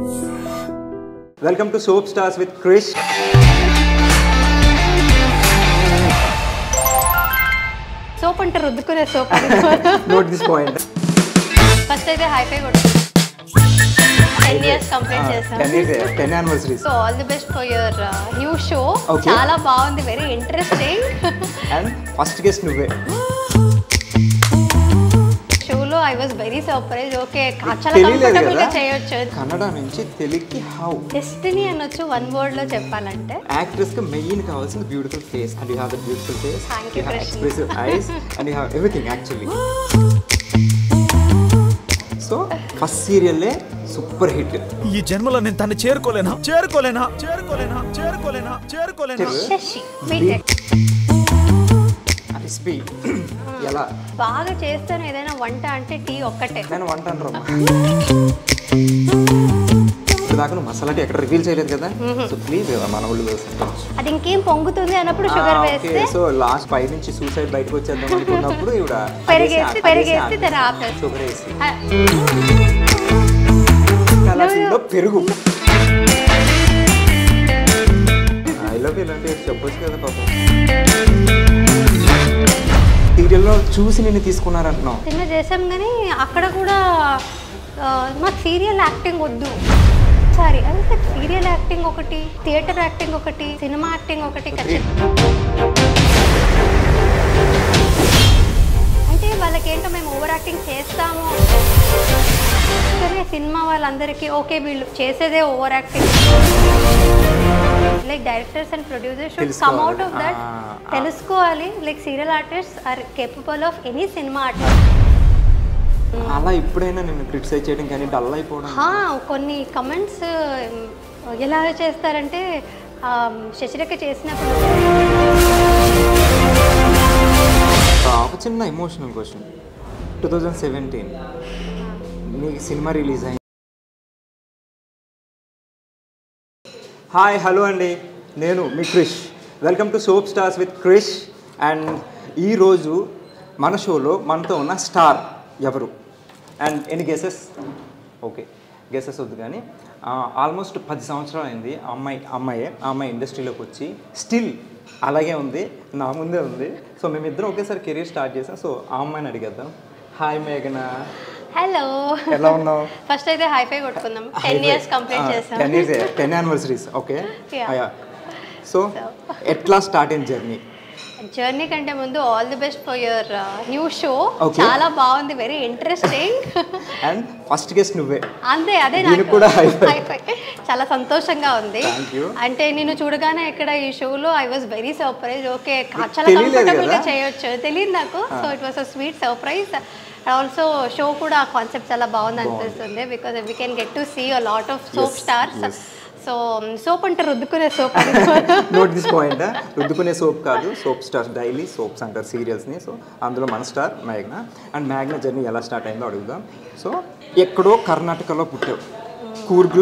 Welcome to Soap Stars with Krish. Soap ante ruddukune soap. Note this point. First aithe high five kodu. 10 years complete chesam. 10 anniversary. So all the best for your new show. Okay. Chala baagundi, very interesting. And first guest nuve. I was very surprised. Okay, చాలా comfortable గా చేయొచ్చు. కన్నడ నుంచి తెలుగుకి how destiny అనొచ్చు one word లో చెప్పాలంటే. Actress కి main కావాల్సింది beautiful face and you have the beautiful face. Thank you, expressive eyes and you have everything actually. So first serial super hit. ఈ జన్మలో నేను తన్ని చేరుకోలేనా. శశి బీటెక్ రెసిపీ ఎలా బాగా చేస్తాను. ఏదైనా వంట అంటే టీ ఒక్కటే. నేను వంట అంటారమ్మా. దాకా మసాలా టీ ఎక్కడ రివీల్ చేయలేదు కదా. సో ప్లీజ్ మన ఊళ్ళో వేసుకోవచ్చు. అది ఇంకేం పొంగుతుంది అన్నప్పుడు షుగర్ వేస్తే. సో లాస్ట్ పై నుంచి సూసైడ్ బయటకు వచ్చేద్దాం అనుకున్నప్పుడు ఇవిడ పెరిగేసి తన ఆపేసి షుగర్ వేసి కలాసీలో పెరుగు. ఐ లవ్ ఇలాంటివి చెప్పొచ్చు కదా పాపం. సీరియల్లో చూసి నిన్ను తీసుకున్నారంటున్నావు. సినిమా చేసాం కానీ అక్కడ కూడా మాకు సీరియల్ యాక్టింగ్ వద్దు. సారీ అదే సీరియల్ యాక్టింగ్ ఒకటి, థియేటర్ యాక్టింగ్ ఒకటి, సినిమా యాక్టింగ్ ఒకటి. అంటే వాళ్ళకి ఏంటో మేము ఓవర్ యాక్టింగ్ చేస్తాము కానీ సినిమా వాళ్ళందరికీ ఓకే వీళ్ళు చేసేదే over acting. Like directors and producers should come out of that. తెలుసుకోవాలి like serial artist are capable of any cinema artist. అలా ఇప్పుడైనా నేను క్రిటిసైజ్ చేయడం కానీ డల్ అయిపోవడం. కొన్ని కమెంట్స్ ఎలా చేస్తారంటే శశిరేఖ చేసినప్పుడు. ఒక చిన్న ఎమోషనల్ క్వశ్చన్. 2017 మీకు సినిమా రిలీజ్ అయింది. హాయ్ హలో అండి, నేను మీ Krish. Welcome to soap stars with Krish. And ఈరోజు మన షోలో మనతో ఉన్న స్టార్ ఎవరు? అండ్ ఎన్ని గెసెస్? ఓకే గెసెస్ వద్దు కానీ ఆల్మోస్ట్ 10 సంవత్సరాలు అయింది ఆ అమ్మాయి ఇండస్ట్రీలోకి వచ్చి స్టిల్ అలాగే ఉంది, నా ముందే ఉంది. సో మేమిద్దరం ఒకేసారి కెరీర్ స్టార్ట్ చేసాం. సో ఆ అమ్మాయిని అడిగేద్దాం. హాయ్ మేఘనా. హలో, ఎలా ఉన్నావు? ఫస్ట్ అయితే హై ఫై కొట్టుకుందాం. 10 years కంప్లీట్ చేసాం. 10 anniversaries. ఓకే. సో ఎట్లా స్టార్ట్ అయిన జర్నీ కంటే ముందు all the best for your new show. చాలా బాగుంది, very interesting. And first guest నువ్వే. అంతే, అదే చాలా సంతోషంగా ఉంది. అంటే నేను చూడగానే ఇక్కడ ఈ షోలో I was very surprise. Okay చాలా కంఫర్టబుల్ గా చేయొచ్చు తెలియదు నాకు. So it was a sweet surprise. Also show కూడా కాన్సెప్ట్ చాలా బాగుంది అనిపిస్తుంది. Because we can get to see a lot of soap stars. So soap అంటే రుద్దుకునే సోప్. Note this point. రుద్దుకునే సోప్ కాదు, సోప్ స్టార్స్, డైలీ సోప్స్ అంటారు సీరియల్స్ని. సో అందులో మన స్టార్ మేఘ్నా. అండ్ మేఘ్నా జర్నీ ఎలా స్టార్ట్ అయిందో అడుగుదాం. సో ఎక్కడో కర్ణాటకలో పుట్టావు, కూర్గ్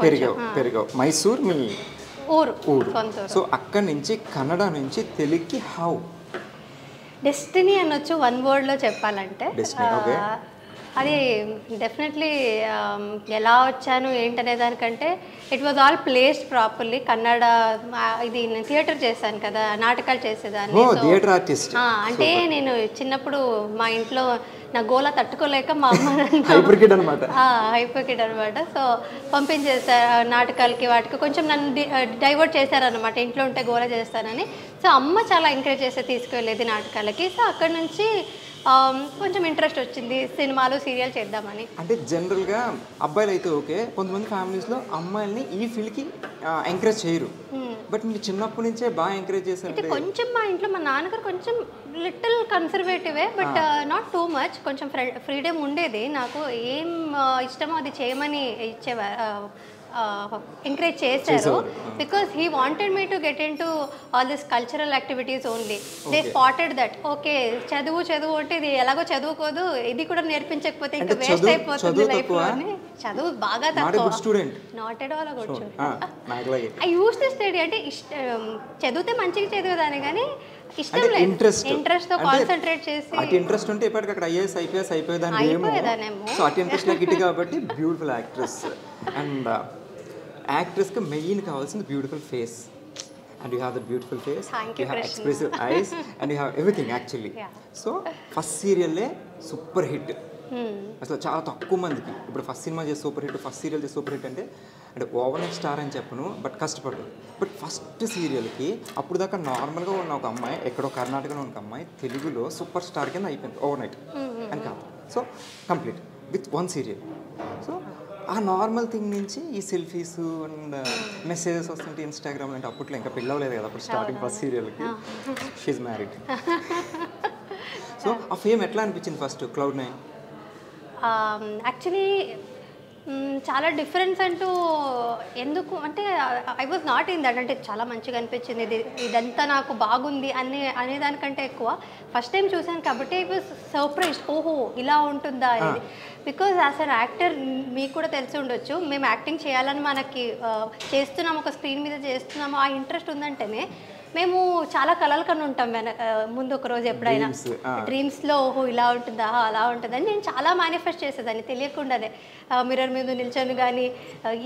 పెరిగావు. మైసూర్ మీ ఊరు. సో అక్కడి నుంచి కన్నడ నుంచి తెలుగుకి హౌ? డెస్టినీ అనొచ్చు వన్ వర్డ్ లో చెప్పాలంటే. అది డెఫినెట్లీ ఎలా వచ్చాను ఏంటనే దానికంటే it was all placed properly. Kannada ఇది నేను థియేటర్ చేశాను కదా, నాటకాలు చేసేదాన్ని. అంటే నేను చిన్నప్పుడు మా ఇంట్లో నా గోల తట్టుకోలేక మా అమ్మ హైపర్ కిడ్ అనమాట. సో పంపించేసారు నాటకాలకి, వాటికి కొంచెం నన్ను డైవర్ట్ చేశారనమాట. ఇంట్లో ఉంటే గోల చేస్తానని. సో అమ్మ చాలా ఎంకరేజ్ చేస్తే తీసుకువెళ్ళేది నాటకాలకి. సో అక్కడ నుంచి కొంచెం ఇంట్రెస్ట్ వచ్చింది సినిమాలు సీరియల్ చేద్దామని. అంటే జనరల్గా అబ్బాయిలు అయితే ఓకే, కొంతమంది ఫ్యామిలీస్లో అమ్మాయిల్ని ఈ ఫీల్డ్కి ఎంకరేజ్ చేయరు. బట్ మీరు చిన్నప్పటి నుంచే బాగా ఎంకరేజ్ చేశారు. కొంచెం మా ఇంట్లో మా నాన్నగారు కొంచెం లిటిల్ కన్సర్వేటివే, బట్ నాట్ టూ మచ్. కొంచెం ఫ్రీడమ్ ఉండేది నాకు. ఏం ఇష్టమో అది చేయమని ఇచ్చేవారు, ఎంకరేజ్ చేశారు. Because he wanted me to get into all this cultural activities only. They spotted that okay చదువు అంటే ఇది ఎలాగో చదువుకోదు, ఇది కూడా నేర్పించకపోతే ఇంకా వేస్ట్ అయిపోతుంది లైఫ్ లో అని. చదువు బాగా తక్కువ, not at all a good student. I use to study. అంటే చదివితే మంచిగా చదివేదాన్ని కానీ ఇష్టం అంటే లేదు. ఇంట్రెస్ట్ ఇంట్రెస్ట్తో కాన్సన్ట్రేట్ చేసి అటు ఇంట్రెస్ట్ ఉంటే ఇప్పటికి అక్కడ ఐఏఎస్ ఐపీఎస్ అయిపోయేదాన్ని అయిపోయేదానేమో. సో అటు ఇంట్రెస్ట్ నాకు ఇటు కాబట్టి బ్యూటిఫుల్ యాక్ట్రెస్. అండ్ యాక్ట్రెస్కి మెయిన్ కావాల్సింది beautiful face. And you have the beautiful face, Thank you you, have Krishna. expressive eyes, and you have everything actually. Yeah. So first సీరియల్లే super hit. అసలు చాలా తక్కువ మందికి ఇప్పుడు ఫస్ట్ సినిమా చేసి super hit, first serial చేసి super hit అంటే overnight star అని చెప్పను, బట్ కష్టపడ్డు. బట్ ఫస్ట్ సీరియల్కి అప్పుడు దాకా నార్మల్గా ఉన్న ఒక అమ్మాయి, ఎక్కడో కర్ణాటకలో ఉన్న ఒక అమ్మాయి తెలుగులో సూపర్ స్టార్ కింద అయిపోయింది ఓవర్ నైట్ అని కాదు. So complete with one serial. So ఆ నార్మల్ థింగ్ నుంచి ఈ సెల్ఫీస్ అండ్ మెసేజెస్ వస్తుంటే ఇన్స్టాగ్రామ్ అంటే అప్పట్లో ఇంకా పిల్లవలేదు కదా అప్పుడు స్టార్టింగ్ ఫస్ట్ సీరియల్కి. షీఈ్ మ్యారీడ్. సో ఆ ఫేమ్ ఎట్లా అనిపించింది ఫస్ట్ Cloud9? యాక్చువల్లీ చాలా డిఫరెన్స్ అంటూ ఎందుకు అంటే I was not in that. అంటే చాలా మంచిగా అనిపించింది, ఇదంతా నాకు బాగుంది అనేదానికంటే ఎక్కువ ఫస్ట్ టైం చూసాను కాబట్టి ఐ వాజ్ సర్ప్రైజ్డ్, ఓహో ఇలా ఉంటుందా అనేది. బికాజ్ యాజ్ అన్ యాక్టర్ మీకు కూడా తెలిసి ఉండొచ్చు, మేము యాక్టింగ్ చేయాలని మనకి చేస్తున్నాము, ఒక స్క్రీన్ మీద చేస్తున్నాము, ఆ ఇంట్రెస్ట్ ఉందంటేనే మేము చాలా కలలు కన్నా ఉంటాం ముందు ఒక రోజు ఎప్పుడైనా డ్రీమ్స్లో, ఓహో ఇలా ఉంటుందా అలా ఉంటుందని నేను చాలా మేనిఫెస్ట్ చేసేదాన్ని తెలియకుండానే. మిర్రర్ మీద నిల్చొని కానీ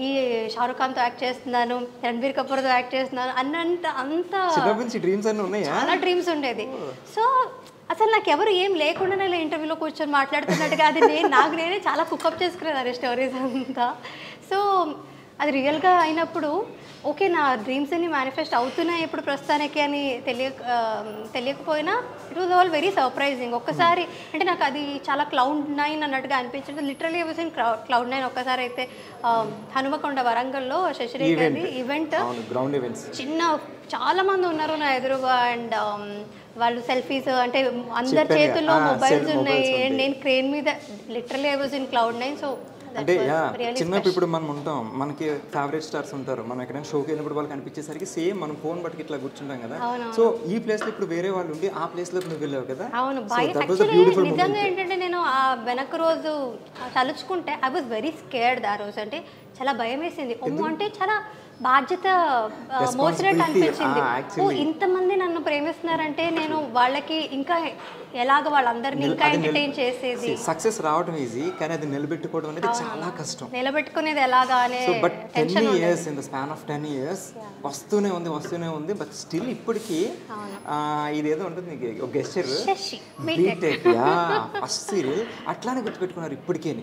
ఈ షారుఖ్ ఖాన్తో యాక్ట్ చేస్తున్నాను, రణబీర్ కపూర్తో యాక్ట్ చేస్తున్నాను అంత చాలా డ్రీమ్స్ ఉండేది. సో అసలు నాకు ఎవరు ఏం లేకుండానే ఇలా ఇంటర్వ్యూలో కూర్చొని మాట్లాడుతున్నట్టుగా అది నాకు నేనే చాలా కుకప్ చేసుకునేదాన్ని స్టోరీస్ అంతా. సో అది రియల్గా అయినప్పుడు ఓకే నా డ్రీమ్స్ అన్ని మేనిఫెస్ట్ అవుతున్నాయి ఇప్పుడు ప్రస్తుతానికి అని తెలియకపోయినా it was all very surprising. ఒక్కసారి అంటే నాకు అది చాలా Cloud9 అన్నట్టుగా అనిపించింది. Literally I was in Cloud9. ఒక్కసారి అయితే హనుమకొండ వరంగల్లో శశిరేఖది ఈవెంట్, చిన్న చాలా మంది ఉన్నారు నా ఎదురుగా. అండ్ వాళ్ళు సెల్ఫీస్ అంటే అందరి చేతుల్లో మొబైల్స్ ఉన్నాయి. అండ్ నేను క్రేన్ మీద literally I was in Cloud9. So అంటే చిన్నప్పుడు ఇప్పుడు మనం ఉంటాం, మనకి ఫేవరెట్ స్టార్స్ ఉంటారు, మనం ఎక్కడైనా షోకి వెళ్ళినప్పుడు వాళ్ళకి అనిపించేసరికి సేమ్ మనం ఫోన్ బట్టి ఇట్లా కూర్చుంటాం కదా. సో ఈ ప్లేస్లో ఇప్పుడు వేరే వాళ్ళు ఉండి ఆ ప్లేస్లో నువ్వు వెళ్ళావు కదా. అవును, నిజంగా ఏంటంటే నేను ఆ వెనక రోజు తలుచుకుంటే ఐ వాజ్ వెరీ స్కేర్డ్. ఆ రోజు అంటే చాలా భయం వేసింది. అంటే చాలా బాధ్యత మోసినట్టు అనిపించింది. ఓ ఇంతమంది నన్ను ప్రేమిస్తున్నారంటే నేను వాళ్ళకి ఇంకా ఎలాగ వాళ్ళందరినీ ఇంకా ఎంటర్టైన్ చేసేది. సక్సెస్ రావడం ఈజీ, కానీ అది నిలబెట్టుకోవడం అనేది చాలా కష్టం. నిలబెట్టుకునేది ఎలాగా అనే but 10 years in the span of 10 years వస్తూనే ఉంది. బట్ స్టిల్ ఇప్పటికీ ఇదేదో ఉంటుంది గెస్చర్ బీటెక్ ఫస్ట్ సీరియల్ అట్లానే గుర్తుపెట్టుకున్నారు ఇప్పటికే.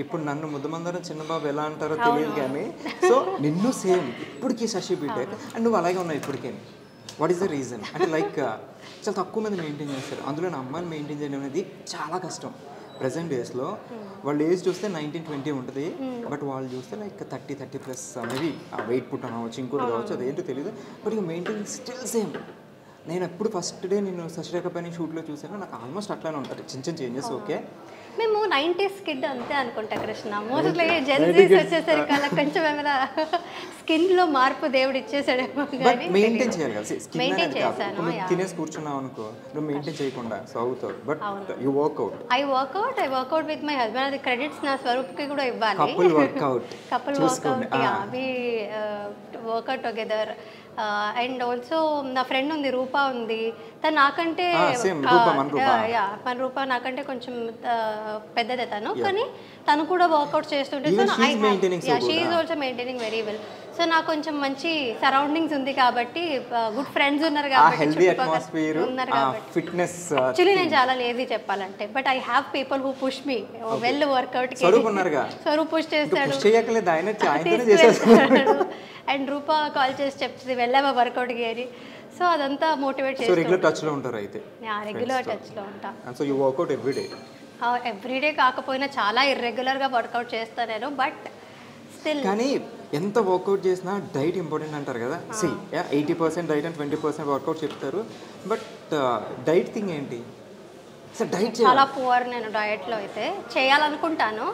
ఇప్పుడు నన్ను ముద్దమందరం చిన్నబాబు ఎలా అంటారో తెలియదు కానీ సో నిన్ను సేమ్ ఇప్పటికీ శశి బీటెక్ అండ్ నువ్వు అలాగే ఉన్నావు ఇప్పటికే. What is the reason? అంటే లైక్ చాలా తక్కువ మంది మెయింటైన్ చేస్తారు, అందులో నా అమ్మాయిని మెయింటైన్ చేయడం అనేది చాలా కష్టం. ప్రజెంట్ డేస్లో వాళ్ళ ఏజ్ చూస్తే 19-20 ఉంటుంది, బట్ వాళ్ళు చూస్తే లైక్ 30+ మేబీ వెయిట్ పుట్ అవ్వచ్చు, ఇంకోటి కావచ్చు, అదేంటో తెలియదు. బట్ ఇక మెయింటైన్ స్టిల్ సేమ్. నేను ఎప్పుడు ఫస్ట్ డే నేను శశిరేఖ పైన షూట్లో చూసాను, నాకు ఆల్మోస్ట్ అట్లానే ఉంటుంది, చిన్న చేంజెస్. ఓకే మేము 90s కిడ్ అంతే అనుకుంటా కృష్ణ. మోస్ట్లీ జెన్జీస్ వచ్చేసరికి అలా కొంచెం ఏమైనా స్కిన్లో మార్పు దేవుడు ఇచ్చేసాడేమో. మెయింటైన్ చేయాలి కదా, మెయింటైన్ చేశాను. తినేసి కూర్చున్నావు అనుకో, నువ్వు మెయింటైన్ చేయకుండా సో అవుతావు. But you work out. I work out with my husband. అది క్రెడిట్స్ నా స్వరూప్కి కూడా ఇవ్వాలి. Couple work out we work out together. And also నా ఫ్రెండ్ ఉంది, రూపా ఉంది. తను నాకంటే మన రూపా నాకంటే కొంచెం పెద్దదే తను, కానీ తను కూడా వర్కౌట్ చేస్తుంటే she is also maintaining very well. So నాకు కొంచెం మంచి సరౌండింగ్స్ ఉంది కాబట్టి, గుడ్ ఫ్రెండ్స్ ఉన్నారు కాబట్టి, ఉన్నారు కాబట్టి. యాక్చువల్లీ నేను చాలా లేజీ చెప్పాలంటే, but I have people who push me well workout. Swaroop push చేస్తాడు అండ్ రూపా కాల్ చేసి చెప్తుంది వెళ్ళావా వర్కౌట్కి అని. సో అదంతా మోటివేట్ చేసి రెగ్యులర్ టచ్లో ఉంటారు అయితే. రెగ్యులర్ టచ్లో ఉంటా. So you work out everyday? Everyday కాకపోయినా చాలా ఇర్రెగ్యులర్గా వర్కౌట్ చేస్తాను నేను, బట్ స్టిల్. కానీ ఎంత వర్కౌట్ చేసినా డైట్ ఇంపార్టెంట్ అంటారు కదా. 80% డైట్ అండ్ 20% వర్కౌట్ చెప్తారు, బట్ డైట్ థింగ్ ఏంటి? చాలా పువర్ నేను డయట్లో అయితే. చేయాలనుకుంటాను,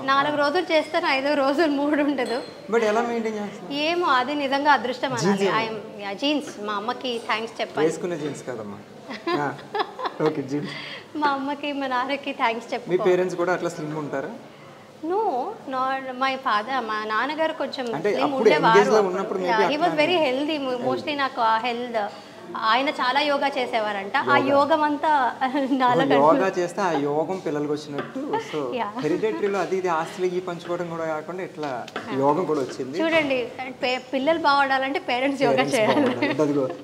4 రోజులు చేస్తాను, 5వ రోజు మూడ్ ఉండదు. బట్ ఎలా మెయింటైన్ చేస్తాను ఏమో, అది నిజంగా అదృష్టం అనాలి. జీన్స్ మా అమ్మకి థ్యాంక్స్ చెప్పాలి. వేసుకునే జీన్స్ కదమ్మా. Okay jeans. మా అమ్మకి మా నాన్నకి థ్యాంక్స్ చెప్పాలి. మీ పేరెంట్స్ కూడా అట్లా స్లిమ్ ఉంటారా? నో, మై ఫాదర్, మా నాన్నగారు కొంచెం స్లిమ్ ఉండేవారు. He was very healthy. Mostly నాకు ఆ హెల్త్ ఆయన చాలా యోగా చేసేవారంట. ఆ యోగం అంతా నాలో యోగా చేస్తే ఆ యోగం పిల్లలకు వచ్చినట్టు. సో హెరిడేటరీలో అది ఇది ఆస్తులకి పంచుకోవడం కూడా కాకుండా ఇట్లా యోగం కూడా వచ్చింది. చూడండి, పిల్లలు బాగుండాలంటే పేరెంట్స్ యోగా చేయాలి.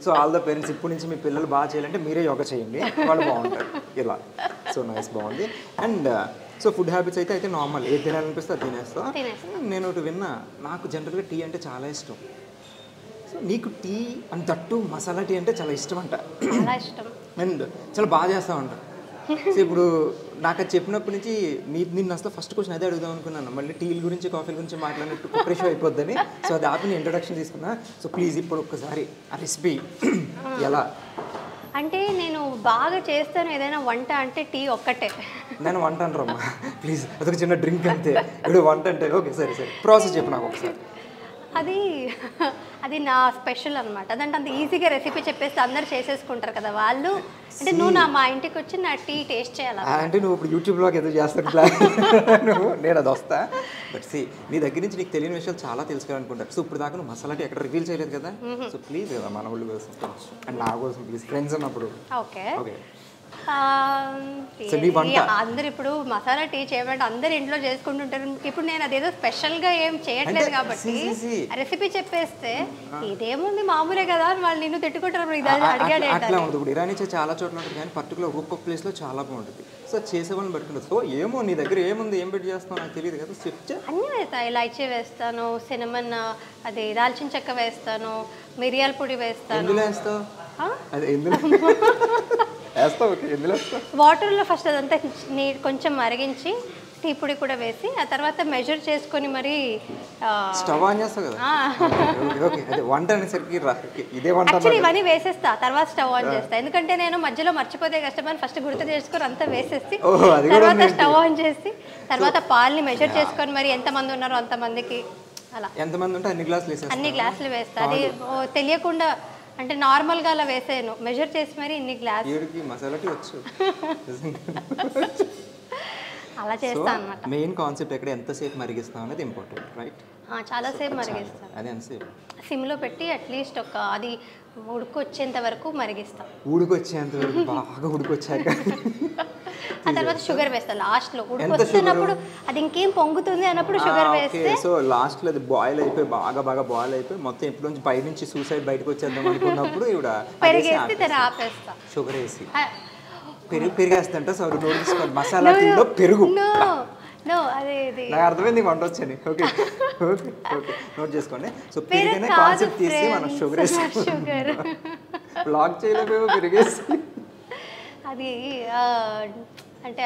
సో ఆల్ ద పేరెంట్స్ ఇప్పుడు నుంచి మీ పిల్లలు బాగా చేయాలంటే మీరే యోగా చేయండి, వాళ్ళు బాగుంటారు ఇలా. సో నైస్, బాగుంది. అండ్ సో ఫుడ్ హ్యాబిట్స్ అయితే నార్మల్, ఏది తినాలనిపిస్తే అది తినేస్తా. నేను ఒకటి విన్నా, నాకు జనరల్గా టీ అంటే చాలా ఇష్టం. సో నీకు tea and that masala tea అంటే చాలా ఇష్టం అంట. చాలా ఇష్టం అండ్ చాలా బాగా చేస్తామంట. సో ఇప్పుడు నాకు అది చెప్పినప్పటి నుంచి నిన్ను అసలు ఫస్ట్ క్వశ్చన్ అదే అడుగుదాం అనుకున్నాను, మళ్ళీ టీల గురించి కాఫీల గురించి మాట్లాడినట్టు కుట్రేష్ అయిపోద్దని. సో అది ఆపి నేను ఇంట్రొడక్షన్ తీసుకున్నా. సో ప్లీజ్ ఇప్పుడు ఒక్కసారి ఆ రెసిపీ ఎలా అంటే, నేను బాగా చేస్తాను ఏదైనా వంట అంటే టీ ఒక్కటే. నేను వంట అంటారమ్మా ప్లీజ్, అదొక చిన్న డ్రింక్ అంతే. ఇప్పుడు వంట అంటే ఓకే సరే ప్రాసెస్ చెప్పు నాకు ఒకసారి. అది నా స్పెషల్ అనమాట. అదంటే అంత ఈజీగా రెసిపీ చెప్పేస్తే అందరు చేసేసుకుంటారు కదా వాళ్ళు. అంటే నువ్వు మా ఇంటికి వచ్చి నా టీ టేస్ట్ చేయాలి. అంటే నువ్వు ఇప్పుడు యూట్యూబ్లో ఏదో చేస్తాను నేను అది వస్తా. బట్ సి నీ దగ్గర నుంచి నీకు తెలియని విషయాలు చాలా తెలుసుకోవాలనుకుంటారు. సో ఇప్పుడు దాకా నువ్వు మసాలా టీ ఎక్కడ రివీల్ చేయలేదు కదా. సో ప్లీజ్ కదా మన వాళ్ళు కోసం అండ్ నా కోసం ప్లీజ్, ఫ్రెండ్స్ ఉన్నప్పుడు. ఓకే ఓకే అందరు ఇప్పుడు మసాలా టీ చేయమంటే అందరు ఇంట్లో చేసుకుంటుంటారు. ఇప్పుడు నేను అదేదో స్పెషల్గా ఏం చేయట్లేదు కాబట్టి రెసిపీ చెప్పేస్తే ఇదేముంది మామూలే కదా అని వాళ్ళు నిన్ను తిట్టుకుంటారు. అడిగాడు అట్లా ఉంటుంది. ఇప్పుడు ఇరానీ చాలా చోట్ల ఉంటుంది కానీ పర్టికులర్ ఒక్కొక్క ప్లేస్లో చాలా బాగుంటుంది. సో చేసే వాళ్ళని పెట్టుకుంటుంది. సో ఏమో నీ దగ్గర ఏముంది, ఏం పెట్టి చేస్తావు నాకు తెలియదు కదా. చెప్తే అన్నీ వేస్తాను. ఇలాచీ వేస్తాను, సినమన్, అది దాల్చిన చెక్క వేస్తాను, మిరియాల పొడి వేస్తాను. ఎందులో వేస్తావు? అదే ఎందులో వాటర్లో ఫస్ట్ అదంతా కొంచెం మరిగించి టీ పొడి కూడా వేసి ఆ తర్వాత మెజర్ చేసుకొని మరి స్టవ్ ఆన్ చేస్తావు కదా. అదే వంట అనేసరికి ఇదే వంట. యాక్చువల్లీ ఇవన్నీ వేసేస్తా, తర్వాత స్టవ్ ఆన్ చేస్తా. ఎందుకంటే నేను మధ్యలో మర్చిపోతే కష్టమని ఫస్ట్ గుర్తు చేసుకొని అంతా వేసేసి తర్వాత స్టవ్ ఆన్ చేసి తర్వాత పాలని మెజర్ చేసుకొని మరి ఎంతమంది ఉన్నారో అంతమందికి అలా ఎంతమంది ఉంటే అన్ని గ్లాసులు వేస్తా. అది తెలియకుండా అంటే నార్మల్గా అలా వేసాను, మెజర్ చేసి మరి ఇన్ని గ్లాస్ మసాలా టీ వచ్చు. అలా చేస్తాను అన్నమాట. మెయిన్ కాన్సెప్ట్ ఎక్కడ ఎంతసేపు మరిగిస్తాం అనేది ఇంపార్టెంట్, రైట్? చాలాసేపు మరిగిస్తాను. అది ఎంతసేపు? సిమ్లో పెట్టి అట్లీస్ట్ అది ఉడుకొచ్చేంత వరకు మరిగిస్తాం. ఉడుకొచ్చేంత వరకు బాగా ఉడుకొచ్చాక ఆ తర్వాత షుగర్ వేస్తాను లాస్ట్లో. ఉడుకొస్తున్నప్పుడు అది ఇంకేం పొంగుతుంది అన్నప్పుడు షుగర్ వేస్తే సో లాస్ట్లో అది బాయిల్ అయిపోయి బాగా బాయిల్ అయిపోయి మొత్తం ఎప్పుడు నుంచి బయట నుంచి సూసైడ్ బయటకు వచ్చేద్దాం అనుకున్నప్పుడు ఇవిడ పెరిగేసి దాన్ని ఆపేస్తా. షుగర్ వేసి పెరిగేస్తంట. సో మసాలా టీలో పెరుగు. నాకు అర్థమైంది వంట వచ్చని. ఓకే ఓకే ఓకే నోట్ చేసుకోండి. సో పెరిగిన కాన్సెప్ట్ తీసి మనం షుగర్ వేసి బ్లాక్ చేయలేమేమో పెరిగేసి అది అంటే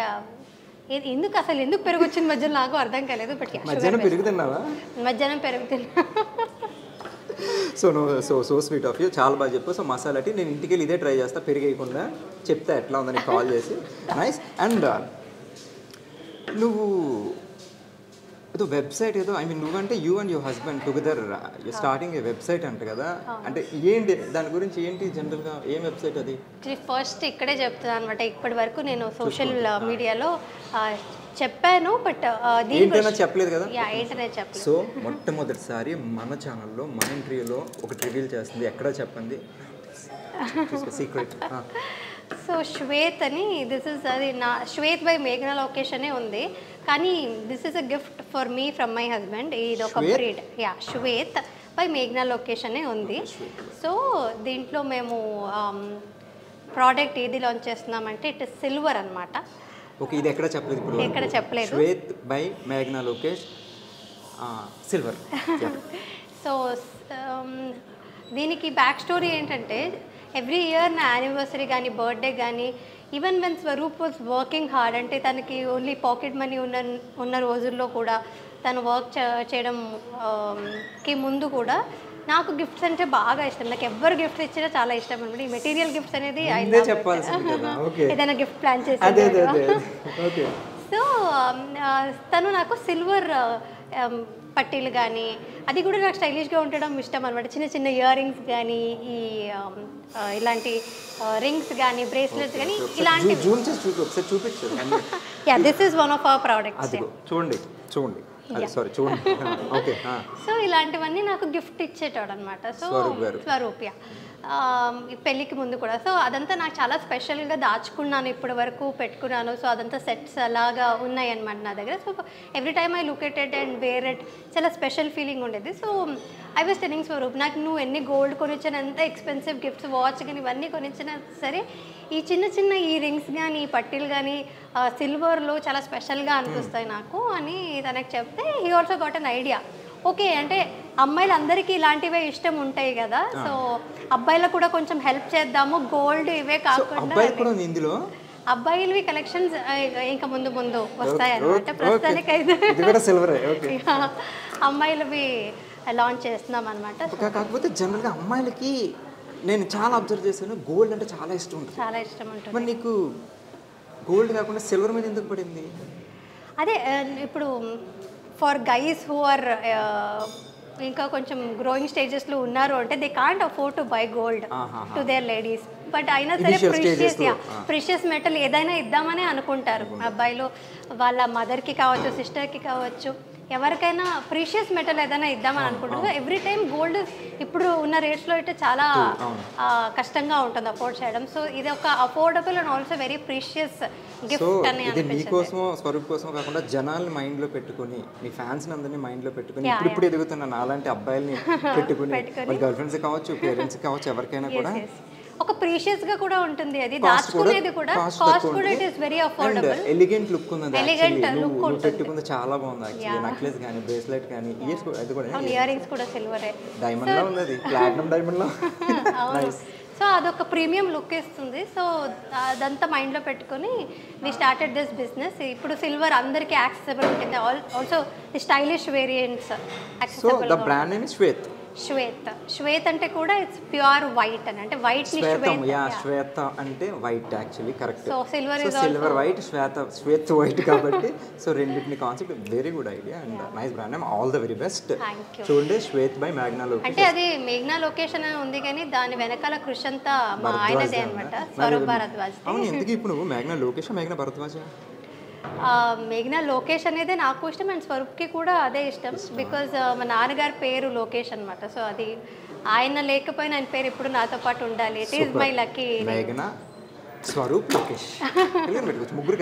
ఎందుకు పెరుగు వచ్చింది మధ్యలో నాకు అర్థం కాలేదు. బట్ మధ్యాహ్నం పెరుగుతున్నావా? మధ్యాహ్నం పెరుగుతున్నా. సో స్వీట్ ఆఫ్ యూ, చాలా బాగా చెప్పు. సో మసాలా టీ నేను ఇంటికి వెళ్ళి ఇదే ట్రై చేస్తా, పెరిగేయకుండా చెప్తా ఎట్లా ఉందని కాల్ చేసి. నైస్. అండ్ నువ్వు ఏదో వెబ్సైట్ ఏదో నువ్వంటే you and your husband together starting A website అంట కదా. అంటే ఏంటి దాని గురించి, ఏంటి జనరల్గా ఏం వెబ్సైట్ అది? ఫస్ట్ ఇక్కడే చెప్తాను అనమాట. ఇప్పటి వరకు నేను సోషల్ మీడియాలో చెప్పాను, బట్ ఏంటైనా చెప్పలేదు కదా. ఏంటనే చెప్పలేదు. సో మొట్టమొదటిసారి మన ఛానల్లో మన ఇంటర్వ్యూలో ఒకటి రివీల్ చేస్తుంది. ఎక్కడ చెప్పండి, సీక్రెట్. సో శ్వేత్ అని, దిస్ ఇస్ అది నా శ్వేత్ బై మేఘనా లోకేష్ అనే ఉంది, కానీ this is a gift for me from my husband. ఇది ఒక బ్రీడ్. శ్వేత్ బై మేఘనా లోకేష్ అనే ఉంది. సో దీంట్లో మేము ప్రోడక్ట్ ఏది లాంచ్ చేస్తున్నామంటే ఇట్ ఇస్ సిల్వర్ అనమాట. ఓకే, ఇది ఎక్కడ చెప్పలేదు, ఇప్పుడు ఎక్కడ చెప్పలేదు. శ్వేత్ బై మేఘనా లోకేష్ సిల్వర్. సో దీనికి బ్యాక్ స్టోరీ ఏంటంటే, ఎవ్రీ ఇయర్ నా యానివర్సరీ కానీ బర్త్డే కానీ, even when Swaroop was working hard, అంటే తనకి ఓన్లీ పాకెట్ మనీ ఉన్న రోజుల్లో కూడా తను వర్క్ చేయడంకి ముందు కూడా నాకు గిఫ్ట్స్ అంటే బాగా ఇష్టం. నాకు ఎవరు గిఫ్ట్స్ ఇచ్చినా చాలా ఇష్టం అనమాట. ఈ మెటీరియల్ గిఫ్ట్స్ అనేది ఏదైనా గిఫ్ట్ ప్లాన్ చేసి. సో తను నాకు సిల్వర్ పట్టీలు కానీ, అది కూడా నాకు స్టైలిష్గా ఉండడం ఇష్టం అనమాట. చిన్న చిన్న ఇయర్ రింగ్స్ కానీ, ఈ ఇలాంటి రింగ్స్ కానీ, బ్రేస్లెట్స్ కానీ, ఇలాంటివి. This is one of our products. చూడండి. సో ఇలాంటివన్నీ నాకు గిఫ్ట్ ఇచ్చేటాడు అనమాట. సో స్వరూప్. ఈ పెళ్ళికి ముందు కూడా. సో అదంతా నాకు చాలా స్పెషల్గా దాచుకున్నాను, ఇప్పటి వరకు పెట్టుకున్నాను. సో అదంతా సెట్స్ అలాగా ఉన్నాయి అనమాట నా దగ్గర. So every time I look at it and wear it, చాలా స్పెషల్ ఫీలింగ్ ఉండేది. So I was telling Swaroop, నాకు నువ్వు ఎన్ని గోల్డ్ కొనిచ్చిన, ఎంత ఎక్స్పెన్సివ్ గిఫ్ట్స్, వాచ్ కానీ ఇవన్నీ కొనిచ్చినా సరే, ఈ చిన్న చిన్న ఈ రింగ్స్ కానీ ఈ పట్టీలు కానీ సిల్వర్లో చాలా స్పెషల్గా అనిపిస్తాయి నాకు అని తనకు చెప్తే he also got an idea. Okay, అంటే అమ్మాయిలు అందరికీ ఇలాంటివే ఇష్టం ఉంటాయి కదా, సో అబ్బాయిలకు కూడా కొంచెం హెల్ప్ చేద్దాము, గోల్డ్ ఇవే కాకుండా అబ్బాయిలవి కలెక్షన్స్ ఇంకా ముందు ముందు వస్తాయి అన్నమాట. ప్రస్తుతానికి అయితే అమ్మాయిలవి లాంచ్ చేస్తున్నాం అనమాట. కాకపోతే జనరల్గా అమ్మాయిలకి నేను చాలా అబ్జర్వ్ చేశాను, గోల్డ్ అంటే చాలా ఇష్టం ఉంటుంది. చాలా ఇష్టం ఉంటుంది. మరి నీకు గోల్డ్ కాకుండా సిల్వర్ మీద ఎందుకు పడింది? అదే ఇప్పుడు ఫర్ గైస్ హూ ఆర్ ఇంకా కొంచెం గ్రోయింగ్ స్టేజెస్లో ఉన్నారు అంటే they can't afford to buy gold to their ladies. But అయినా సరే ప్రిషియస్ మెటల్ ఏదైనా ఇద్దామని అనుకుంటారు అబ్బాయిలు, వాళ్ళ మదర్కి కావచ్చు, సిస్టర్కి కావచ్చు, ఎవరికైనా ప్రీషియస్ మెటల్ ఏదైనా ఇద్దామని అనుకుంటారు. ఎవ్రీ టైం గోల్డ్ ఇప్పుడు ఉన్న రేట్స్లో అయితే చాలా కష్టంగా ఉంటుంది అఫోర్డ్ చేయడం. సో ఇది ఒక affordable and also very precious gift అని అనిపించింది. నీకోసమో స్వరూప్ కోసమో కాకుండా జనాల్ని మైండ్లో పెట్టుకుని, నీ ఫ్యాన్స్ అందరినీ మైండ్లో పెట్టుకుని, ఇప్పుడు ఎదుగుతున్న అలాంటి అబ్బాయిల్ని పెట్టుకుని, గర్ల్ ఫ్రెండ్స్ కావచ్చు, పేరెంట్స్ కావచ్చు, ఎవరికైనా కూడా ఒక ప్రీషియస్ గా కూడా ఉంటుంది. అది దాచుకునేది కూడా కాస్ట్ కూడా it is very affordable. Elegant look ఉంది, ఎలిగెంట్ లుక్ ఉంటుంది. పెట్టుకుంది చాలా బాగుంది యాక్చువల్లీ. నెక్లెస్ గాని, బ్రేస్లెట్ గాని, ఇయర్స్ కూడా, అది కూడా ఇయర్ రింగ్స్ కూడా సిల్వరే, డైమండ్ లో ఉంది, అది ప్లాటినం డైమండ్ లో. నైస్. సో అదొక ప్రీమియం లుక్ ఇస్తుంది. సో అదంతా మైండ్లో పెట్టుకొని వి స్టార్టెడ్ దిస్ బిజినెస్. ఇప్పుడు సిల్వర్ అందరికీ యాక్సెసిబుల్ ఉంటుంది, also the stylish variants accessible. So the brand name is Shwet. Shwet అంటే కూడా ఇట్స్ ప్యూర్ వైట్ అని, అంటే వైట్ ని శ్వేత అంటే white actually, correct. So silver white, Shwet white కాబట్టి సో రెండింటిని concept very good idea and nice brand name. All the very best. చూడండి, Shwet by మేఘ్నా Lokesh. అంటే అది మేఘ్నా లొకేషన్ అని ఉంది కానీ దాని వెనకాల కృషి అంతా మా ఆయనదే అనమాట, స్వరూప్ భరద్వాజ్. అవును, ఎందుకు ఇప్పుడు నువ్వు మేఘ్నా లోకేష్, మేఘ్నా భరద్వాజ్? మేఘ్నా లోకేష్ అనేది నాకు ఇష్టం అండ్ స్వరూప్కి కూడా అదే ఇష్టం. బికాజ్ మా నాన్నగారి పేరు లోకేష్ అనమాట. సో అది ఆయన లేకపోయినా ఆయన పేరు ఇప్పుడు నాతో పాటు ఉండాలి. It is my lucky. మేఘ్నా, స్వరూప్, లోకేష్ ముగ్గురు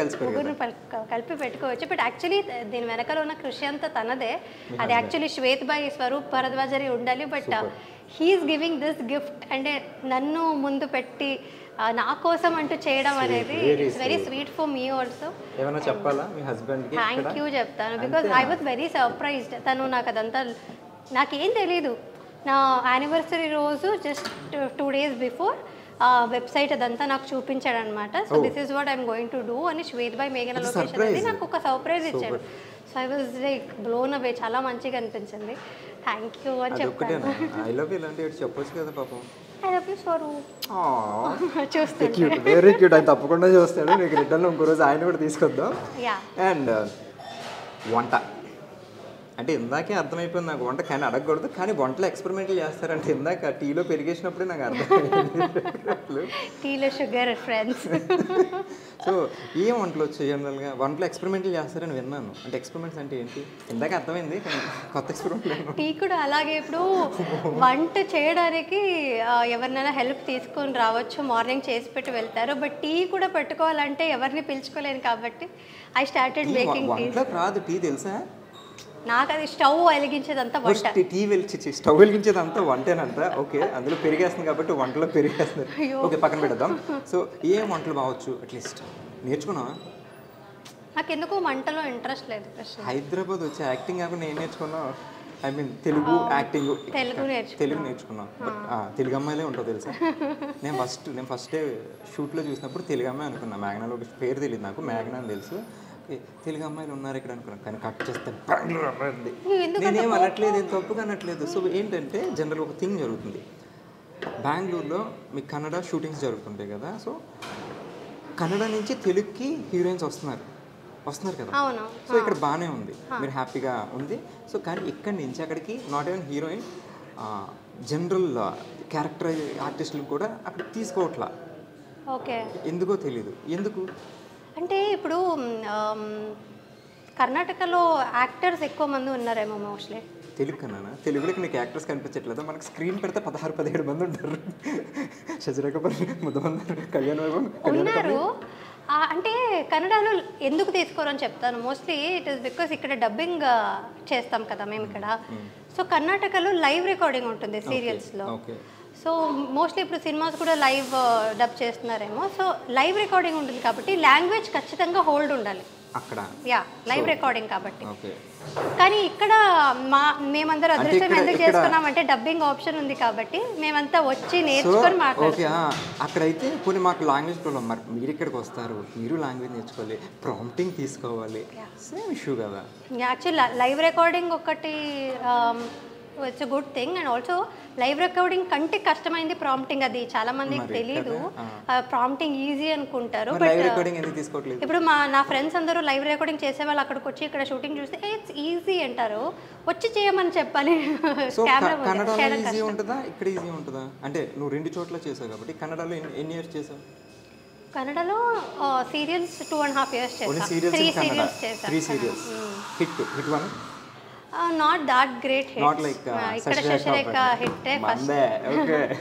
కలిపి పెట్టుకోవచ్చు. బట్ యాక్చువల్లీ దీని వెనకాల ఉన్న కృషి అంతా తనదే. అది యాక్చువల్లీ శ్వేత్ బై స్వరూప్ భరద్వాజ్ అని ఉండాలి. But he is giving this gift, అంటే నన్ను ముందు పెట్టి నా కోసం అంటూ చేయడం అనేది it's very sweet for me also. ఏమైనా చెప్పాలా మీ హస్బెండ్కి? థ్యాంక్ యూ చెప్తాను. Because I was very surprised. తను నాకు అదంతా నాకేం తెలీదు. నా యానివర్సరీ రోజు జస్ట్ 2 days బిఫోర్ వెబ్సైట్ అదంతా నాకు చూపించాడు అనమాట. So this is what I'm going to do అని శ్వేత్ బై మేఘనా లొకేషన్ అనేది నాకు ఒక సర్ప్రైజ్ ఇచ్చాడు. So I was like blown away, చాలా మంచిగా అనిపించింది. థ్యాంక్ యూ అని చెప్పాను. ఐ లవ్ యూ అంటే చెప్పొచ్చు కదా పాపం. I love you Swaroop. చూస్తాను, వెరీ క్యూట్. ఆయన తప్పకుండా చూస్తాడు. నీకు రిటర్న్లో ఇంకో రోజు ఆయన కూడా తీసుకొద్దాం. అండ్ వంట అంటే ఇందాకే అర్థమైపోయింది నాకు, వంట కానీ అడగకూడదు, కానీ వంటలో ఎక్స్పెరిమెంట్లు చేస్తారంటే ఇందాక టీలో పెరిగేసినప్పుడే నాకు అర్థమైంది. టీలో షుగర్ ఫ్రెండ్స్. సో ఏం వంటలు వచ్చాయి జనరల్గా? వంటలో ఎక్స్పెరిమెంట్లు చేస్తారని విన్నాను. అంటే ఎక్స్పెరిమెంట్స్ అంటే ఏంటి ఇందాక అర్థమైంది, కానీ కొత్త ఎక్స్పెరిమెంట్. టీ కూడా అలాగే. ఇప్పుడు వంట చేయడానికి ఎవరినైనా హెల్ప్ తీసుకొని రావచ్చు, మార్నింగ్ చేసి పెట్టి వెళ్తారు. బట్ టీ కూడా పెట్టుకోవాలంటే ఎవరిని పిలుచుకోలేను కాబట్టి ఐ స్టార్టెడ్ మేకింగ్ టీ. వంటలో రాదు టీ, తెలుసా? నాకు అది స్టవ్ వెలిగించేదంతా వంట. టీ స్టవ్ వెలిగించేదంతా వంటేనంట. ఓకే, అందులో పెరిగేస్తుంది కాబట్టి వంటలో పెరిగేస్తుంది. ఓకే, పక్కన పెడదాం. సో ఏం వంటలు బావచ్చు అట్లీస్ట్ నేర్చుకున్నావా? నాకు ఎందుకో వంటలో ఇంట్రెస్ట్ లేదు. హైదరాబాద్ వచ్చి యాక్టింగ్ కాకుండా ఏం నేర్చుకున్నావు? I mean Telugu acting. Telugu నేర్చుకున్నాను. బట్ తెలుగు అమ్మాయిలే ఉంటావు తెలుసా. నేను ఫస్ట్ షూట్లో చూసినప్పుడు తెలుగు అమ్మాయి అనుకున్నా. మేఘనాలో పేరు తెలియదు నాకు, మేఘనా అని తెలుసు. తెలుగు అమ్మాయిలు ఉన్నారు ఇక్కడ అనుకున్నాను, కానీ కట్ చేస్తే బెంగళూరు అమ్మాయి ఉంది. నేనేం అనట్లేదు, ఏం తప్పుగా అనట్లేదు. సో ఏంటంటే జనరల్ ఒక థింగ్ జరుగుతుంది. బెంగళూరులో మీకు కన్నడ షూటింగ్స్ జరుగుతుంటాయి కదా. సో కన్నడ నుంచి తెలుగుకి హీరోయిన్స్ వస్తున్నారు కదా. సో ఇక్కడ బాగానే ఉంది, మీరు హ్యాపీగా ఉంది. సో కానీ ఇక్కడి నుంచి అక్కడికి not even heroine, general character ఆర్టిస్టులు కూడా అక్కడ తీసుకోవట్లా. ఎందుకో తెలీదు. ఎందుకు అంటే ఇప్పుడు కర్ణాటకలో యాక్టర్స్ ఎక్కువ మంది ఉన్నారేమో మోస్ట్లీ. తెలుగు కన్నా తెలుగులోకి నీకు యాక్టర్స్ కనిపించట్లేదు. మనకి స్క్రీన్ పెడితే 16-17 మంది ఉంటారు. శశిరేఖపల్లి, ముద్దమందరు, కళ్యాణ్ వైభవ్ ఉన్నారు. అంటే కన్నడలో ఎందుకు తీసుకోరని చెప్తాను. మోస్ట్లీ ఇట్ ఈస్ బికాస్ ఇక్కడ డబ్బింగ్ చేస్తాం కదా మేము ఇక్కడ. సో కర్ణాటకలో లైవ్ రికార్డింగ్ ఉంటుంది సీరియల్స్లో. సో మోస్ట్లీ ఇప్పుడు సినిమాస్ కూడా లైవ్ డబ్ చేస్తున్నారేమో. సో లైవ్ రికార్డింగ్ ఉంటుంది కాబట్టి లాంగ్వేజ్ ఖచ్చితంగా హోల్డ్ ఉండాలి అక్కడ. యా, లైవ్ రికార్డింగ్ కాబట్టి. కానీ ఇక్కడ మేమందరూ అదృష్టం ఎందుకు చేసుకున్నామంటే డబ్బింగ్ ఆప్షన్ ఉంది కాబట్టి మేమంతా వచ్చి నేర్చుకొని మాట్లాడుతాం. అక్కడైతే కొన్ని మాకు లాంగ్వేజ్ ప్రాబ్లం. మరి మీరు ఇక్కడికి వస్తారు, మీరు లాంగ్వేజ్ నేర్చుకోవాలి, ప్రాంప్టింగ్ తీసుకోవాలి, సేమ్ ఇష్యూ కదా. యాక్చువల్లీ లైవ్ రికార్డింగ్ ఒకటి it's a good thing. And also live recording కంటే కష్టమైంది ప్రాంప్టింగ్. అది చాలా మందికి తెలీదు. ప్రాంప్టింగ్ ఈజీ అనుకుంటారు. ఇప్పుడు నా ఫ్రెండ్స్ అందరూ లైవ్ రికార్డింగ్ చేసే వాళ్ళు అక్కడికి వచ్చి ఇక్కడ షూటింగ్ చూస్తే ఇట్స్ ఈజీ అంటారు. వచ్చి చేయమని చెప్పాలి. ఈజీ ఉంటుందా ఇక్కడ ఈజీ ఉంటుందా? అంటే నువ్వు 2 చోట్ల చేసావు కాబట్టి కన్నడలో ఎన్ని ఇయర్స్ చేసావు? కన్నడలో సీరియల్స్ 2.5 years చేసాను. 3 సీరియల్స్ చేసాను. 3 serials hit one. Not that great hit. Not like ఇక్కడ శశిరేఖ హిట్ ఫస్ట్.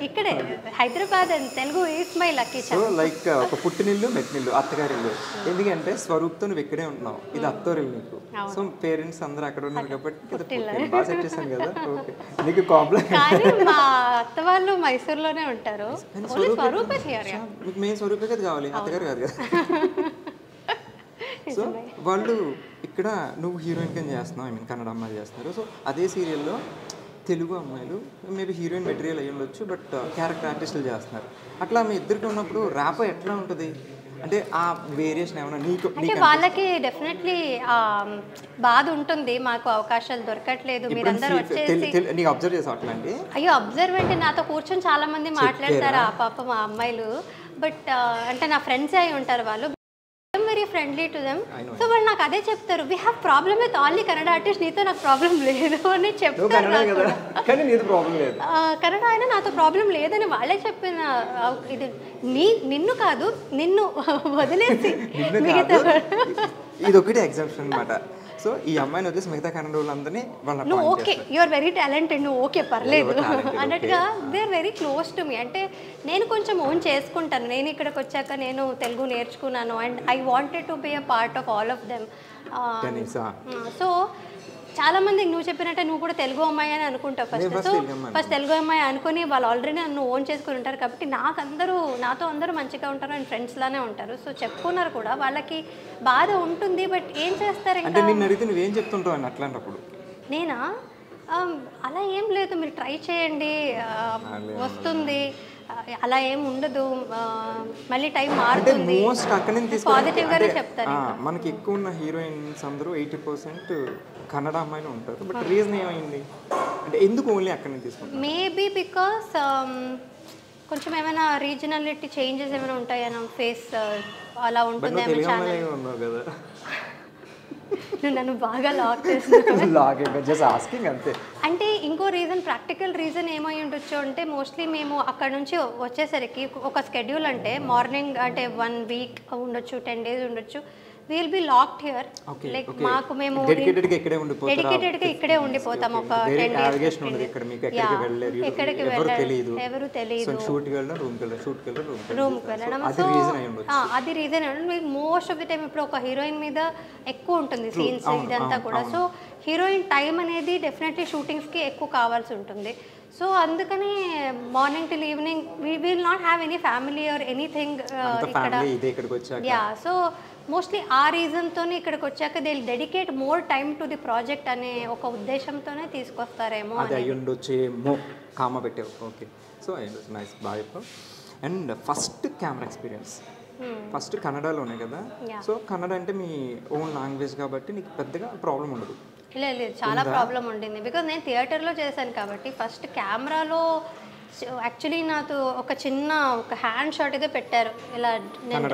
ఇక్కడే Hyderabad and Telugu is my lucky chance. So like ఒక పుట్టినిల్లు మెట్టినిల్లు అత్తగారిల్లు. ఎందుకంటే స్వరూప్తో నువ్వు ఇక్కడే ఉంటున్నావు, ఇది అత్తోరిల్లు నీకు. సో పేరెంట్స్ అందరూ అక్కడ ఉన్నారు కాబట్టి బాగా సెట్ చేశాను కదా. ఓకే, నీకు కాంప్లెక్స్. కానీ మా అత్త వాళ్ళు మైసూర్లోనే ఉంటారు. స్వరూపే మీకు మెయిన్ స్వరూపే కదా కావాలి, అత్తగారు కాదు కదా. సో వాళ్ళు ఇక్కడ నువ్వు హీరోయిన్ కింద చేస్తున్నావు, ఐ మీన్ కన్నడ అమ్మాయిలు చేస్తున్నారు. సో అదే సీరియల్లో తెలుగు అమ్మాయిలు మేబీ హీరోయిన్ మెటీరియల్ అయ్యి ఉండొచ్చు, బట్ క్యారెక్టర్ ఆర్టిస్టులు చేస్తున్నారు. అట్లా మీ ఇద్దరికి ఉన్నప్పుడు ర్యాప్ ఎట్లా ఉంటుంది? అంటే ఆ వేరియేషన్ ఏమైనా నీకు? అంటే వాళ్ళకి డెఫినెట్లీ బాధ ఉంటుంది, మాకు అవకాశాలు దొరకట్లేదు, మీరందరూ వచ్చేసి. నీకు అబ్జర్వ్ చేసావు అట్లాంటి? అయ్యో, అబ్జర్వ్ అంటే నాతో కూర్చొని చాలా మంది మాట్లాడతారు ఆ పాప మా అమ్మాయిలు. బట్ అంటే నా ఫ్రెండ్స్ అయి ఉంటారు వాళ్ళు, very friendly to them. So వాళ్ళు నాకు అదే చెప్తారు, we have problem with only Kannada artist, నీతో నాకు ప్రాబ్లం లేదు అని చెప్తారు. కన్నడ అయినా నాతో ప్రాబ్లం లేదని వాళ్ళే చెప్పిన. ఇది నిన్ను కాదు, నిన్ను వదిలేసి ఇది ఒకటి ఎగ్జాంపుల్ అనమాట. సో ఈ అమ్మాయిని వచ్చేసి మిగతా కన్నడ వాళ్ళందరినీ నువ్వు okay, you are very talented, నువ్వు ఓకే పర్లేదు అన్నట్టుగా they are very close to me. అంటే నేను కొంచెం ఓన్ చేసుకుంటాను, నేను ఇక్కడికి వచ్చాక నేను తెలుగు నేర్చుకున్నాను and I wanted to be a part of all of them. So చాలా మంది నువ్వు చెప్పినట్టే నువ్వు కూడా తెలుగు అమ్మాయి అని అనుకుంటావు ఫస్ట్ తెలుగు అమ్మాయి అనుకుని వాళ్ళు ఆల్రెడీ నన్ను ఓన్ చేసుకుని ఉంటారు కాబట్టి నాతో అందరూ మంచిగా ఉంటారు అండ్ ఫ్రెండ్స్ లానే ఉంటారు. సో చెప్పుకున్నారు కూడా, వాళ్ళకి బాధ ఉంటుంది. బట్ ఏం చేస్తారు ఇంకా? నువ్వేం చెప్తుంటావు అట్లాంటప్పుడు? నేనా అలా ఏం లేదు, మీరు ట్రై చేయండి, వస్తుంది, అలా ఏం ఉండదు, మళ్ళీ టైం మారుతుంది, పాజిటివ్ గానే చెప్తారు. మనకి ఎక్కువ ఉన్న హీరోయిన్స్ అందరూ 80% కన్నడ అమ్మాయిలు ఉంటారు. బట్ రీజన్ ఏమైంది అంటే ఎందుకు ఓన్లీ అక్కడ నుంచి తీసుకుంటారు? మేబీ బికాస్ కొంచెం ఏమైనా రీజనాలిటీ చేంజెస్ ఏమైనా ఉంటాయన్నా, ఫేస్ అలా ఉంటుంది. నువ్వు నన్ను బాగా లాక్ చేస్తున్నావు. అంటే ఇంకో రీజన్, ప్రాక్టికల్ రీజన్ ఏమై ఉండొచ్చు అంటే మోస్ట్లీ మేము అక్కడ నుంచి వచ్చేసరికి ఒక స్కెడ్యూల్ అంటే మార్నింగ్ అంటే 1 week ఉండొచ్చు, 10 days ఉండొచ్చు. Will be locked here. Like మాకు మేము డెడికేటెడ్గా ఇక్కడే ఉండిపోతాం ఒక 10 days. ఎక్కడికి వెళ్ళరు, ఎవరు తెలియదు, రూమ్కి వెళ్ళడం. సో అది reason. Most of the time ఇప్పుడు ఒక హీరోయిన్ మీద ఎక్కువ ఉంటుంది సీన్స్ ఇదంతా కూడా. సో హీరోయిన్ టైం అనేది డెఫినెట్లీ షూటింగ్స్కి ఎక్కువ కావాల్సి ఉంటుంది. సో అందుకని morning till evening we will not have any family or anything ఇక్కడ. యా, సో మోస్ట్లీ ఆ రీజన్తోనే ఇక్కడికి వచ్చాక they dedicate more time to the project అనే ఒక ఉద్దేశంతోనే తీసుకొస్తారేమో. అది అయ్యి ఉండొచ్చేమో, కామ పెట్టావు. ఓకే, సో నైస్, బాగా చెప్పావు. And first camera experience first కన్నడలోనే కదా. సో కన్నడ అంటే మీ ఓన్ లాంగ్వేజ్ కాబట్టి నీకు పెద్దగా ప్రాబ్లం ఉండదు. లేదు, చాలా ప్రాబ్లం ఉండింది. బికాజ్ నేను థియేటర్లో చేశాను కాబట్టి ఫస్ట్ కెమెరాలో యాక్చువల్లీ నాకు ఒక హ్యాండ్ షాట్ అయితే పెట్టారు. ఇలా నేను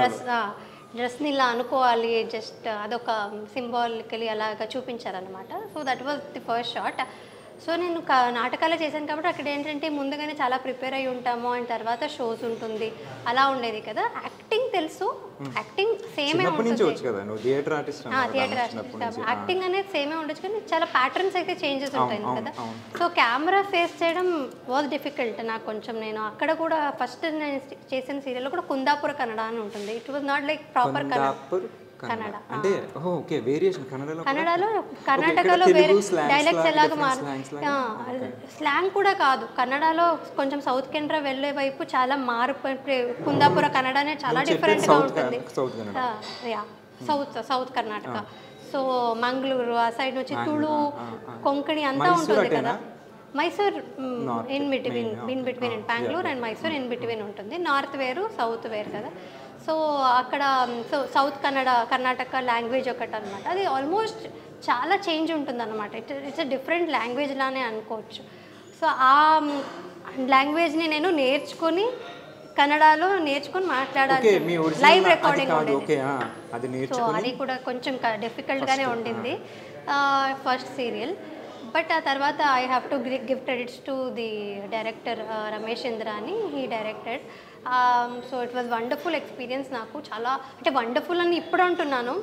డ్రెస్ని ఇలా అనుకోవాలి, జస్ట్ అదొక సింబాలికలీ అలాగా చూపించారనమాట. So that was the first shot. So నేను నాటకాలే చేశాను కాబట్టి అక్కడ ఏంటంటే ముందుగానే చాలా ప్రిపేర్ అయి ఉంటాము, అండ్ తర్వాత షోస్ ఉంటుంది, అలా ఉండేది కదా. యాక్టింగ్ తెలుసు, యాక్టింగ్ సేమే ఉంటుంది, థియేటర్ ఆర్టిస్ట్, యాక్టింగ్ అనేది సేమే ఉండొచ్చు కానీ చాలా ప్యాటర్న్స్ అయితే చేంజెస్ ఉంటాయి కదా. సో కెమెరా ఫేస్ చేయడం వాజ్ డిఫికల్ట్ నాకు కొంచెం. నేను అక్కడ కూడా ఫస్ట్ నేను చేసిన సీరియల్లో కూడా కుందాపుర కన్నడ అని ఉంటుంది. It was not like proper Kannada, అంటే ఓకే వేరియేషన్ కన్నడలో కర్ణాటకలో వేరే డైలెక్ట్స్ ఎలాగ స్లాంగ్ కూడా కాదు. కన్నడలో కొంచెం సౌత్ కెనరా వెళ్ళే వైపు చాలా కుందాపుర కన్నడ అనేది చాలా డిఫరెంట్గా ఉంటుంది. సౌత్ కర్ణాటక, సో మంగళూరు ఆ సైడ్ నుంచి తుళు, కొంకణి అంతా ఉంటుంది కదా. Mysore in between Bengaluru and Mysore in between ఉంటుంది. నార్త్ వేరు సౌత్ వేరు కదా. సో అక్కడ సౌత్ కర్ణాటక లాంగ్వేజ్ ఒకటి అనమాట. అది ఆల్మోస్ట్ చాలా చేంజ్ ఉంటుంది అనమాట. ఇట్స్ అ డిఫరెంట్ లాంగ్వేజ్ లానే అనుకోవచ్చు. సో ఆ లాంగ్వేజ్ని నేను నేర్చుకొని కన్నడలో నేర్చుకొని మాట్లాడాలి. లైవ్ రికార్డింగ్ ఉండేది. సో అది కూడా కొంచెం డిఫికల్ట్గానే ఉండింది ఫస్ట్ సీరియల్. బట్ ఆ తర్వాత I have to give credits to the director Ramesh Indra అని, he directed. So it was wonderful experience. నాకు చాలా అంటే వండర్ఫుల్ అని ఇప్పుడు అంటున్నాను,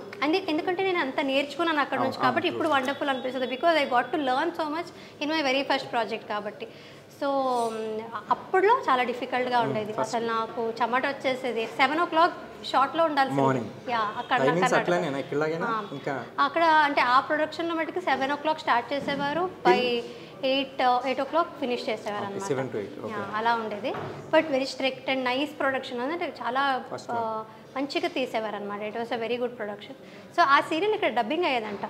ఎందుకంటే నేను అంత నేర్చుకున్నాను అక్కడ నుంచి కాబట్టి ఇప్పుడు వండర్ఫుల్ అనిపిస్తుంది. Because I got to learn so much in my very first project కాబట్టి. సో అప్పుడులో చాలా డిఫికల్ట్గా ఉండేది. అసలు నాకు చెమట వచ్చేసేది. 7 o'clock షార్ట్లో ఉండాల్సింది. అక్కడ అంటే ఆ ప్రొడక్షన్లో మటుకు 7 o'clock స్టార్ట్ చేసేవారు, బై 8 o'clock ఫినిష్ చేసేవారు అనమాట. అలా ఉండేది. But very strict and nice production, అంటే చాలా మంచిగా తీసేవారు అనమాట. It was a very good production. So ఆ సీరియల్ ఇక్కడ డబ్బింగ్ అయ్యేదంట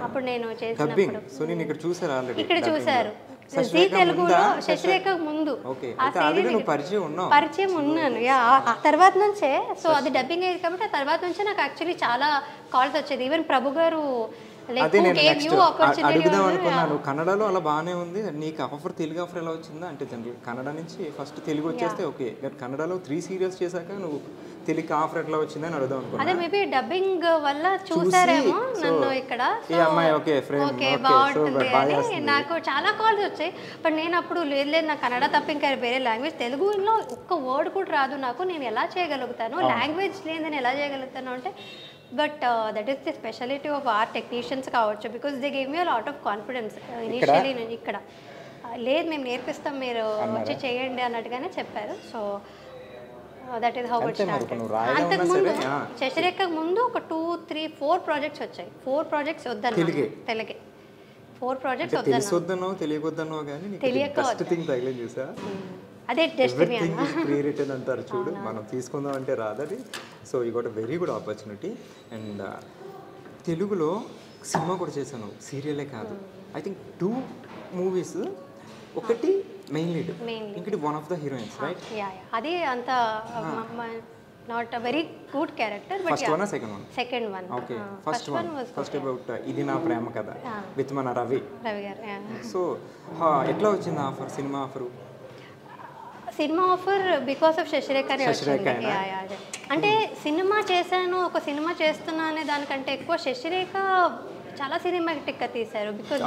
అప్పుడు నేను చేసినప్పుడు. ఇక్కడ చూసారు జీ తెలుగులో శశిరేఖ ముందు పరిచయం ఉన్నాను. ఆ తర్వాత నుంచే సో అది డబ్బింగ్ అయ్యేది కాబట్టి ఆ తర్వాత నుంచే నాకు యాక్చువల్లీ చాలా కాల్స్ వచ్చేది. ఈవెన్ ప్రభు గారు అడుగుదాం అనుకున్నాను. కన్నడలో అలా బాగానే ఉంది, నీకు ఆఫర్ తెలుగు ఆఫర్ ఎలా వచ్చిందా అంటే కన్నడ నుంచి ఫస్ట్ తెలుగు వచ్చేస్తే ఓకే, కన్నడలో 3 series చేశాక నువ్వు తెలుగు ఆఫర్ ఎట్లా వచ్చిందని అడుగుదాం అనుకున్నాను. అదే మేబీ డబ్బింగ్ వల్ల చూసారేమో నన్ను ఇక్కడ. ఓకే బాగుంటుంది అని నాకు చాలా కాల్స్ వచ్చాయి. బట్ నేను అప్పుడు లేదు నాకు కన్నడ తప్ప ఇంకా వేరే లాంగ్వేజ్, తెలుగులో ఒక్క వర్డ్ కూడా రాదు నాకు, నేను ఎలా చేయగలుగుతాను, లాంగ్వేజ్ లేదు నేను ఎలా చేయగలుగుతాను అంటే. But that is the speciality of our technicians కావచ్చు, because they gave me a lot of confidence initially. నేను ఇక్కడ లేదు మేము నేర్పిస్తాం మీరు వచ్చి చేయండి అన్నట్టుగానే చెప్పారు. So that is how it started. అంతకుముందు శశిరేఖకు ముందు ఒక 2, 3, 4 ప్రాజెక్ట్స్ వచ్చాయి. 4 ప్రాజెక్ట్స్ వద్దన్నా తెలుగే 4 ప్రాజెక్ట్స్ వద్దన్నా తెలియక అదే డెస్టినీ అంటారు చూడు, మనం తీసుకుందాం అంటే రాదది. So you got a very good opportunity. And తెలుగులో సినిమా కూడా చేశాను, సీరియలే కాదు. ఐ థింక్ 2 movies, ఒకటి మెయిన్ లీడ్, ఇంకటి one of the heroines, right? అది అంత not a very good character. But first one second one okay. First about ఇది నా ప్రేమ కథ విత్ మన రవి గారు. సో ఎట్లా వచ్చింది offer, cinema offer? Cinema offer because of శశిరేఖనే వచ్చింది. అంటే సినిమా చేశాను, ఒక సినిమా చేస్తున్నా అనే దానికంటే ఎక్కువ శశిరేఖ చాలా సినిమాటిక్గా తీశారు. బికాజ్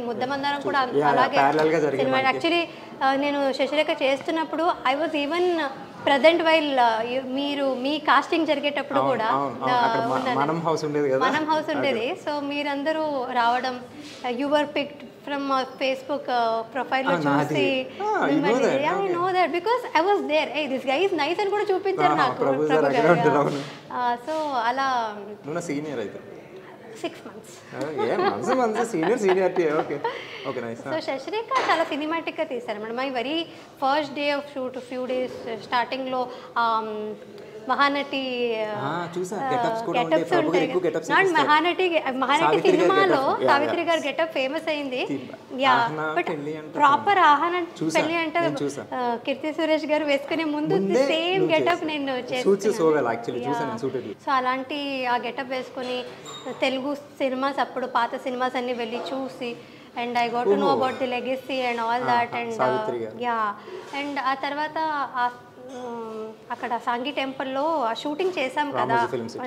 ముద్దమందారం కూడా అలాగే సినిమా. యాక్చువల్లీ నేను శశిరేఖ చేస్తున్నప్పుడు I was even present while మీరు మీ కాస్టింగ్ జరిగేటప్పుడు కూడా మనం హౌస్ ఉండేది. సో మీరందరూ రావడం, your picked from Facebook profile లో చూసి I know that because I was there. A this guy is nice అని కూడా చూపించారు నాకు ప్రభు గారు. సో అలా 6 months. సో శశిరేఖ చాలా సినిమాటిక్గా తీశారు madam. My very first day of shoot few days స్టార్టింగ్లో మహానటి గెటప్స్ ఉంటాయి. నాట్ మహానటి సినిమాలో సావిత్రి గారు గెటప్ ఫేమస్ అయింది. యా బట్ ప్రాపర్ ఆహన పెళ్లి అంటే కీర్తి సురేష్ గారు వేసుకునే ముందు సేమ్ గెటప్ నేను చేస్తాను. సో అలాంటి ఆ గెటప్ వేసుకొని తెలుగు సినిమాస్ అప్పుడు పాత సినిమాస్ అన్ని వెళ్ళి చూసి, and I got to know about the legacy and all that. And yeah and ఆ తర్వాత అక్కడ సాంగి టెంపుల్లో ఆ షూటింగ్ చేసాం కదా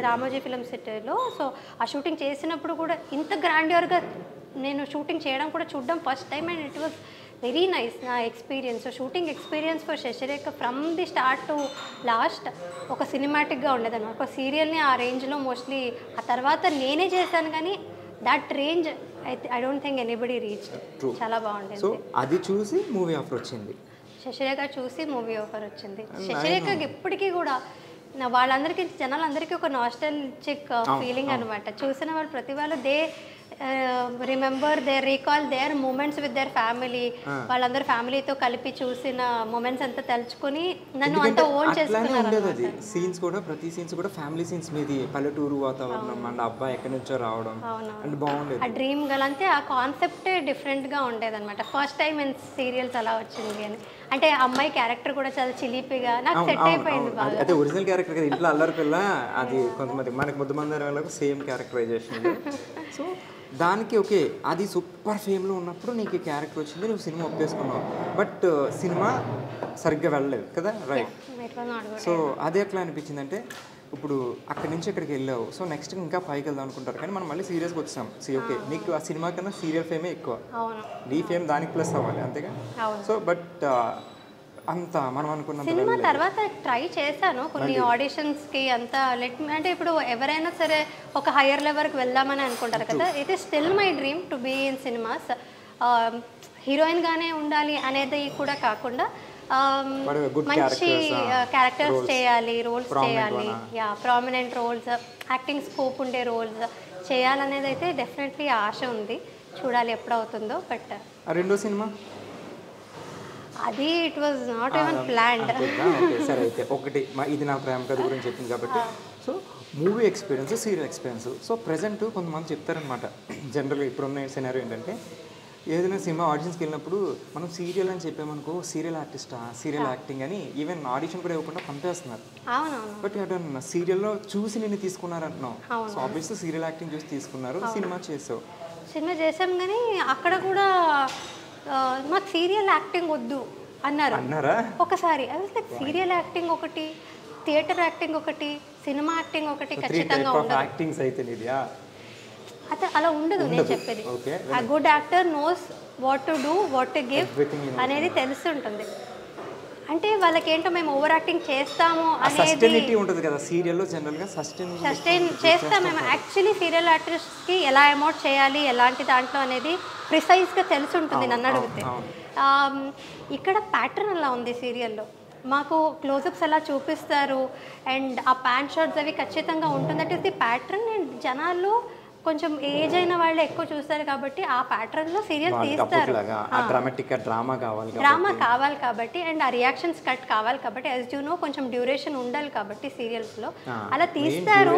రామోజీ ఫిల్మ్ సిటీలో. సో ఆ షూటింగ్ చేసినప్పుడు కూడా ఇంత గ్రాండ్యూర్గా నేను షూటింగ్ చేయడం కూడా చూడడం first time and it was very nice నా experience. Shooting experience for Shashirekha from the start to last ఒక సినిమాటిక్గా ఉండేదన్నమాట. ఒక సీరియల్ని ఆ రేంజ్లో మోస్ట్లీ ఆ తర్వాత నేనే చేశాను, కానీ that range I don't think anybody reach. చాలా బాగుండేది. సో అది చూసి మూవీ ఆఫర్ వచ్చింది, శశిరేఖ చూసి మూవీ ఆఫర్ వచ్చింది. శశిరేఖకి ఎప్పటికీ కూడా వాళ్ళందరికీ జనాలందరికీ ఒక నాస్టాల్జిక్ ఫీలింగ్ అనమాట. చూసిన వాళ్ళు ప్రతి వాళ్ళు they remember they recall their moments with their family. వాళ్ళందరూ ఫ్యామిలీతో కలిపి చూసిన మూమెంట్స్ అంతా తలుచుకుని నన్ను అంతా ఓన్ చేసుకున్నారు. సీన్స్ కూడా ప్రతి సీన్స్ కూడా ఫ్యామిలీ సీన్స్ మీది, పల్లెటూరు వాతావరణం అండ్ అబ్బాయి ఎక్కడి నుంచో రావడం అండ్ బాగుండేది. ఆ డ్రీమ్ గల్ అంతే, ఆ కాన్సెప్టే డిఫరెంట్గా ఉండేదన్నమాట. ఫస్ట్ టైం ఇన్ సీరియల్స్ అలా వచ్చింది అని అంటే అమ్మాయి క్యారెక్టర్ కూడా చాలా చిలిపిగా నాకు సెట్ అయిపోయింది బాగా. అదే ఒరిజినల్ క్యారెక్టర్ కదా, ఇంట్లో అల్లరి పిల్ల, అది కొంతమంది మనకి ముద్దమంది వాళ్ళకు సేమ్ క్యారెక్టరైజేషన్. సో దానికి ఓకే, అది సూపర్ ఫేమ్లో ఉన్నప్పుడు నీకు ఈ క్యారెక్టర్ వచ్చింది, నువ్వు సినిమా ఒప్పేసుకున్నావు. బట్ సినిమా సరిగ్గా వెళ్ళలేదు కదా, రైట్? సో అదే ఎట్లా అనిపించింది అంటే ఇప్పుడు అక్కడి నుంచి ఇక్కడికి వెళ్ళావు, సో నెక్స్ట్ ఇంకా పైకి వెళ్దాం అనుకుంటారు, కానీ మనం మళ్ళీ సీరియస్గా వచ్చాం. ఓకే, నీకు ఆ సినిమా కన్నా సీరియల్ ఫేమే ఎక్కువ, నీ ఫేమ్ దానికి ప్లస్ అవ్వాలి అంతేగా. సో బట్ అంత మనం అనుకున్న సినిమా తర్వాత ట్రై చేశాను కొన్ని ఆడిషన్స్కి అంతా అంటే ఇప్పుడు ఎవరైనా సరే ఒక హయ్యర్ లెవెల్కి వెళ్దామని అనుకుంటారు కదా. It is still my dream to be in cinemas. హీరోయిన్గానే ఉండాలి అనేది కూడా కాకుండా మంచి క్యారెక్టర్స్ చేయాలి, రోల్స్ చేయాలి, ప్రామినెంట్ రోల్స్, యాక్టింగ్ స్కోప్ ఉండే రోల్స్ చేయాలనేది అయితే డెఫినెట్లీ ఆశ ఉంది. చూడాలి ఎప్పుడవుతుందో. బట్ రెండో సినిమా అది it was not even planned. సరే అయితే ఒకటి ఇది నా ప్రేమ కథ గురించి చెప్పింది కాబట్టి, so movie experience, serial experience. So present కొంతమంది చెప్తారనమాట, జనరల్గా ఇప్పుడున్న సినారియో ఏంటంటే ఏదైనా సినిమా ఆడిషన్స్కి వెళ్ళినప్పుడు మనం సీరియల్ అని చెప్పామనుకో, సీరియల్ ఆర్టిస్టా, సీరియల్ యాక్టింగ్ అని ఈవెన్ ఆడిషన్ కూడా ఇవ్వకుండా పంపేస్తున్నారు. బట్ అటన్నా సీరియల్లో చూసి నిన్ను తీసుకున్నారంటున్నావు. సో ఆబ్వియస్లీ సీరియల్ యాక్టింగ్ చూసి తీసుకున్నారు, సినిమా చేసావు. సినిమా చేసాం కానీ అక్కడ కూడా మాకు సీరియల్ యాక్టింగ్ వద్దు అన్నారా ఒకసారి. అది సీరియల్ యాక్టింగ్ ఒకటి, థియేటర్ యాక్టింగ్ ఒకటి, సినిమా యాక్టింగ్ ఒకటి ఖచ్చితంగా ఉండదు. అదే అలా ఉండదు. నేను చెప్పేది ఆ good actor knows what to do, what to give అనేది తెలుస్తుంటుంది. అంటే వాళ్ళకి ఏంటో మేము ఓవర్ యాక్టింగ్ చేస్తాము అనేది ఉంటుంది కదా సీరియల్లో. జనరల్గా సస్టైన్ చేస్తాం మేము. యాక్చువల్లీ సీరియల్ ఆర్టిస్ట్కి ఎలా అమౌంట్ చేయాలి, ఎలాంటి దాంట్లో అనేది ప్రిసైజ్గా తెలిసి ఉంటుంది నన్ను అడిగితే. ఇక్కడ ప్యాటర్న్ అలా ఉంది సీరియల్లో. మాకు క్లోజప్స్ ఎలా చూపిస్తారు అండ్ ఆ ప్యాంట్ షార్ట్స్ అవి ఖచ్చితంగా ఉంటుంది. That is the pattern. And జనాలు కొంచెం ఏజ్ అయిన వాళ్ళు ఎక్కువ చూస్తారు కాబట్టి ఆ ప్యాటర్న్లో సీరియల్ తీస్తారు. డ్రామా కావాలి కాబట్టి అండ్ ఆ రియాక్షన్స్ కట్ కావాలి కాబట్టి, యాజ్ యూ నో కొంచెం డ్యూరేషన్ ఉండాలి కాబట్టి సీరియల్స్లో అలా తీస్తారు.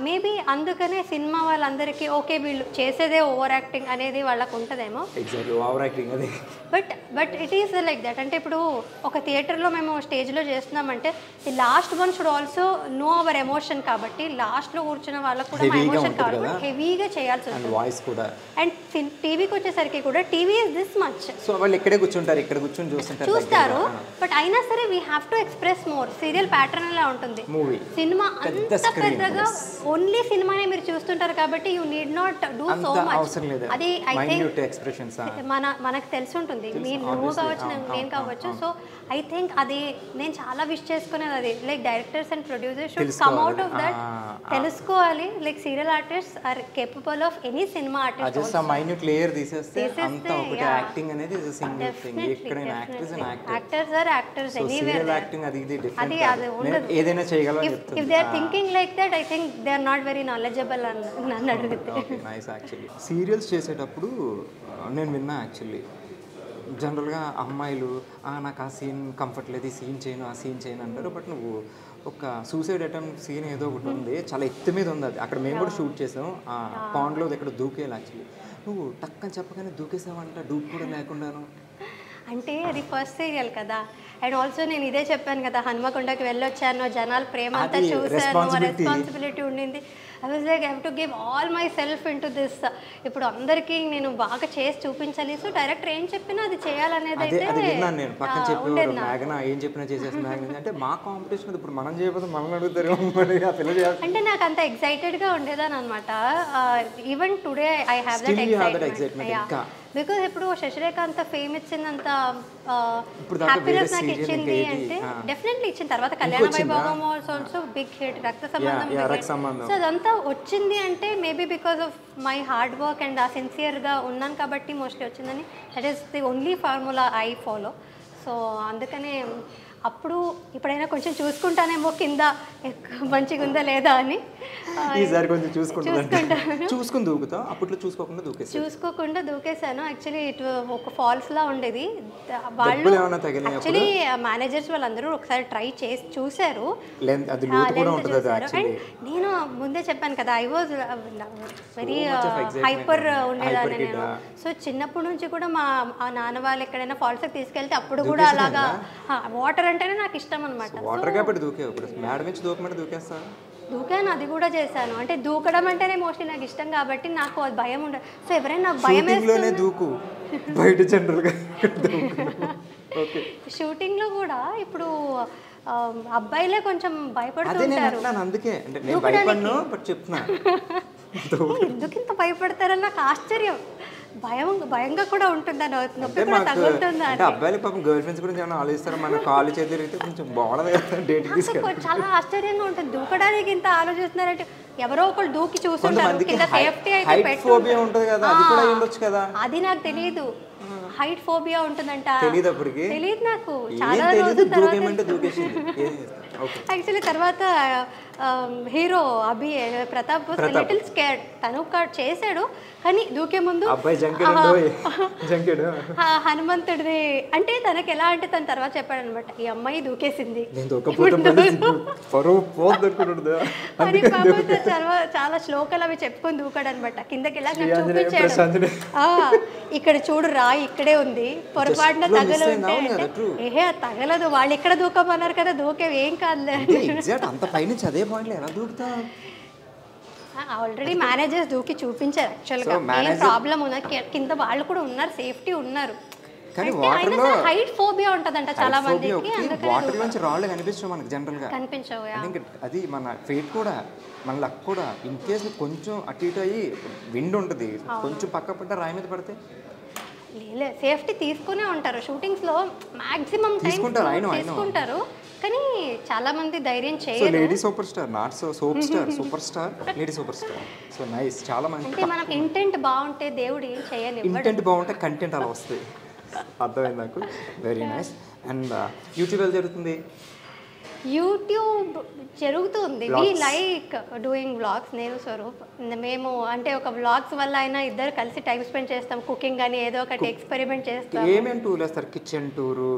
మేబీ అందుకనే సినిమా వాళ్ళందరికీ ఓకే వీళ్ళు చేసేదే ఓవర్ యాక్టింగ్ అనేది వాళ్ళకు ఉంటుందేమో. But it is like that. అంటే ఇప్పుడు ఒక థియేటర్లో మేము స్టేజ్లో చేస్తున్నామంటే the last one should also know our emotion కాబట్టి లాస్ట్లో కూర్చున్న వాళ్ళకు కూడా మా ఎమోషన్ కాబట్టి హెవీగా చేయాల్సి ఉంటుంది. వాయిస్ కూడా. అండ్ టీవీకి వచ్చేసరికి కూడా TV is this much. So వాళ్ళు ఇక్కడే కూర్చుంటారు, ఇక్కడ కూర్చొని చూస్తారు. బట్ అయినా సరే we have to express more. Serial pattern అలా ఉంటుంది. సినిమా అంత పెద్దగా ఓన్లీ సినిమానే మీరు చూస్తుంటారు కాబట్టి you need not do so much. అది ఐ థింక్ మనకు తెలిసి ఉంటుంది. నువ్వు కావచ్చు, నేను కావచ్చు. సో ఐ థింక్ అది నేను చాలా విష్ చేసుకునేది అది. Like directors and producers should come out of that. తెలుసుకోవాలి like serial artist are capable of any cinema artist. Just ఆ మైన్యూట్ లేయర్ తీసేస్తే అంతా ఒకటి. యాక్టింగ్ అనేది ఇస్ ఎ సింగిల్ థింగ్. ఎక్కడైనా actors and actors are actors anywhere. Serial acting అది different. అది ఉండదు. ఏదైనా చేయగలరు చెప్తారు. If they are thinking like that I think they are not very knowledgeable అని నన్ను అడిగితే. Okay, nice. యాక్చువల్లీ సీరియల్స్ చేసేటప్పుడు నేను విన్నా యాక్చువల్లీ జనరల్గా అమ్మాయిలు నాకు ఆ సీన్ కంఫర్ట్ లేదు, ఈ సీన్ చేయను, ఆ సీన్ చేయను అంటారు. బట్ నువ్వు ఒక సూసైడ్ అటెంప్ట్ సీన్ ఏదో ఒకటి ఉంది, చాలా ఎత్తు మీద ఉంది. అది అక్కడ మేము కూడా షూట్ చేసాం. ఆ పాండ్లో ఎక్కడ దూకేయాలి. యాక్చువల్లీ నువ్వు టక్కని చెప్పగానే దూకేసావంట, డూప్ కూడా లేకుండాను. అంటే అది ఫస్ట్ సీరియల్ కదా. అండ్ ఆల్సో నేను ఇదే చెప్పాను కదా, హనుమకొండకి వెళ్ళొచ్చాను, జనాలు ప్రేమ అంతా చూశాను, రెస్పాన్సిబిలిటీ ఉండింది. I was like I have to give all my self in to this. ఇప్పుడు అందరికీ నేను బాగా చేసి చూపించాలి. సో డైరెక్టర్ ఏం చెప్పినా అది చేయాలనేది అయితే నేను పక్కన చెప్పేవారు మేఘన ఏం చెప్పినా చేసేసి మేఘన అంటే మా కాంపిటీషన్ ఇప్పుడు మనం చేయకపోతే మనం అడుగుతారు అంటే నాకు అంత ఎక్సైటెడ్గా ఉండేదాని అనమాట. Even today I have that excitement because ఇప్పుడు శశిరేఖ అంత ఫేమ్ ఇచ్చిందంత హ్యాపీనెస్ నాకు ఇచ్చింది అంటే డెఫినెట్లీ ఇచ్చిన తర్వాత కళ్యాణ వైభోగం ఆల్సో బిగ్ హిట్, రక్త సంబంధం. సో అదంతా వచ్చింది అంటే maybe because of my hard work and సిన్సియర్గా ఉన్నాను కాబట్టి మోస్ట్లీ వచ్చిందని. That is the only formula I follow. So అందుకనే అప్పుడు ఇప్పుడైనా కొంచెం చూసుకుంటానేమో కింద మంచిగా ఉందా లేదా అని. ఈసారి కొంచెం చూసుకుని దూకుతా. అప్పట్లో చూసుకోకుండా దూకేసాను. యాక్చువల్లీ ఇటు ఒక ఫాల్స్ లా ఉండేది. వాళ్ళు యాక్చువల్లీ మేనేజర్స్ వాళ్ళందరూ ఒకసారి ట్రై చేసి చూశారు. అండ్ నేను ముందే చెప్పాను కదా ఐ వాజ్ వెరీ హైపర్ ఉండేదాన్ని నేను. సో చిన్నప్పటి నుంచి కూడా మా నాన్న వాళ్ళు ఎక్కడైనా ఫాల్స్కి తీసుకెళ్తే అప్పుడు కూడా అలాగా వాటర్ అంటేనే నాకు ఇష్టం అనమాట. దూకాను, అది కూడా చేశాను. అంటే దూకడం అంటేనే మోస్ట్లీ నాకు ఇష్టం కాబట్టి నాకు అది భయం ఉండదు. సో ఎవరైనా నాకు భయం షూటింగ్లో కూడా ఇప్పుడు అబ్బాయిలే కొంచెం భయపడుతుంటారు. ఎందుకు ఇంత భయపడతారని నాకు ఆశ్చర్యం. భయంగా కూడా ఉంటుందని, నొప్పి కూడా తగ్గుతుందా అంటే అబ్బాయిలు పాపం గర్ల్ ఫ్రెండ్స్ గురించి ఏమైనా ఆలోచిస్తారు. మన కాలు చేతిరిగితే కొంచెం బాగుండదు. చాలా ఆశ్చర్యంగా ఉంటుంది. దూకడానికి ఇంత ఆలోచిస్తున్నారంటే ఎవరో ఒకళ్ళు దూకి చూస్తుంటారు. కింద సేఫ్టీ అయితే అది నాకు తెలియదు. హైట్ ఫోబియా ఉంటుందంట, తెలియదు నాకు. చాలా రోజుల తర్వాత యాక్చువల్లీ తర్వాత హీరో ప్రతాప్ లిటిల్ స్కేర్డ్. తను చేశాడు కానీ దూకే ముందు హనుమంతుడిది అంటే తనకి ఎలా అంటే తన తర్వాత చెప్పాడు అనమాట, ఈ అమ్మాయి దూకేసింది అని. కాకపోతే చాలా శ్లోకాలు అవి చెప్పుకొని దూకాడు అనమాట. కిందకి ఎలా చూపించాడు, ఇక్కడ చూడు రాయి ఇక్కడే ఉంది, పొరపాటున తగలు ఉంటే ఏహే తగలదు, వాళ్ళు ఇక్కడ దూకమన్నారు కదా దూకేవి ఏం కాదులే. ఆల్రెడీ మేనేజర్స్ దూకి చూపించారు. యాక్చువల్గా ఏం ప్రాబ్లం ఉన్నా కింద వాళ్ళు కూడా ఉన్నారు, సేఫ్టీ ఉన్నారు. హైట్ ఫోబియా ఉంటదంట చాలా మందికి. వాటర్ నుంచి రాళ్ళు కనిపించవు మనకి జనరల్ గా, కనిపించవు. అది మన ఫేట్ కూడా మన లక్ కూడా. ఇన్ కేస్ కొంచెం అటు ఇటు అయ్యి విండ్ ఉంటుంది, కొంచెం పక్క పడ్డ రాయి మీద పడితే సేఫ్టీ తీసుకునే ఉంటారు. షూటింగ్స్ లో మాక్సిమం తీసుకుంటారు కానీ చాలా మంది ధైర్యం చేయరు. Lady super star, not super star, super star, lady super star. So nice. చాలా మంది అంటే మనం ఇంటెంట్ బాగుంటే దేవుడు ఏం చేయలేడు. ఇంటెంట్ బాగుంటే కంటెంట్ అలా వస్తుంది. అర్థమైంది నాకు. Very nice. అండ్ యూట్యూబ్ ఎలా జరుగుతుంది? యూట్యూబ్ జరుగుతుంది. We like doing vlogs. నేను స్వరూప్ మేము అంటే ఒక వ్లాగ్స్ వల్ల అయినా ఇద్దరు కలిసి టైం స్పెండ్ చేస్తాం. కుకింగ్ అని ఏదో ఒకటి ఎక్స్పెరిమెంట్ చేస్తాం. ఏమేమి టూర్ వేస్తారు? కిచెన్ టూరు,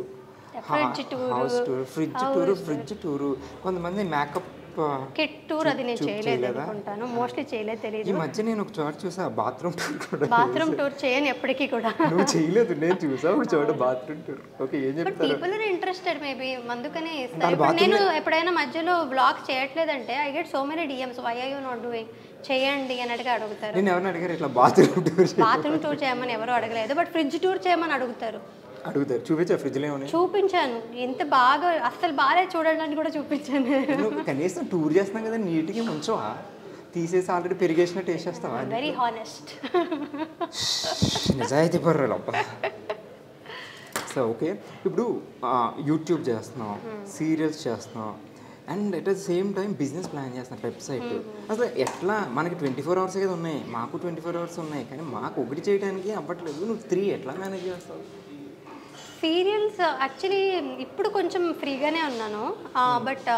ఫ్రిడ్జ్ టూరు, కొంతమంది మేకప్ కిట్ టూర్. అది నేను చేయలేదు అనుకుంటాను, మోస్ట్లీ చేయలేదు, తెలియదు. ఈ మధ్య నేను ఒక చోట చూసా బాత్రూమ్ టూర్ కూడా. బాత్రూమ్ టూర్ చేయను ఎప్పటికీ కూడా. నువ్వు చేయలేదు, నేను చూసా ఒక చోట బాత్రూమ్ టూర్. ఓకే, ఏం చెప్తారు? పీపుల్ ఆర్ ఇంట్రెస్టెడ్ మేబీ, అందుకనే ఇస్తారు. ఇప్పుడు నేను ఎప్పుడైనా మధ్యలో వ్లాగ్ చేయట్లేదంటే I get so many DMs, why are you not doing, చేయండి అని అడుగుతారు. నేను ఎవరిని అడిగారు ఇట్లా బాత్రూమ్ టూర్ చేయమని ఎవరు అడగలేదు, బట్ ఫ్రిడ్జ్ టూర్ చేయమని అడుగుతారు. చూపించా ఫ్రిడ్జ్లో చూపించాను, ఎంత బాగా అస్సలు బాగా చూడడానికి కూడా చూపించాను. కనీసం టూర్ చేస్తున్నాం కదా, నీట్గా ఉంచవా? తీసేసి ఆల్రెడీ పెరిగేసినట్టు వేసేస్తావా? వెరీ హానెస్ట్, నిజాయితీ పర్వాలేదు అబ్బా. సో ఓకే, ఇప్పుడు యూట్యూబ్ చేస్తున్నాం, సీరియల్స్ చేస్తున్నాం, and at the same time business plan చేస్తున్నాం, వెబ్సైట్. అసలు ఎట్లా? మనకి 24 hours కదా ఉన్నాయి, మాకు 24 hours ఉన్నాయి, కానీ మాకు ఒకటి చేయడానికి అవ్వట్లేదు. నువ్వు 3 ఎట్లా మేనేజ్ చేస్తావు? సీరియల్స్ యాక్చువల్లీ ఇప్పుడు కొంచెం ఫ్రీగానే ఉన్నాను, బట్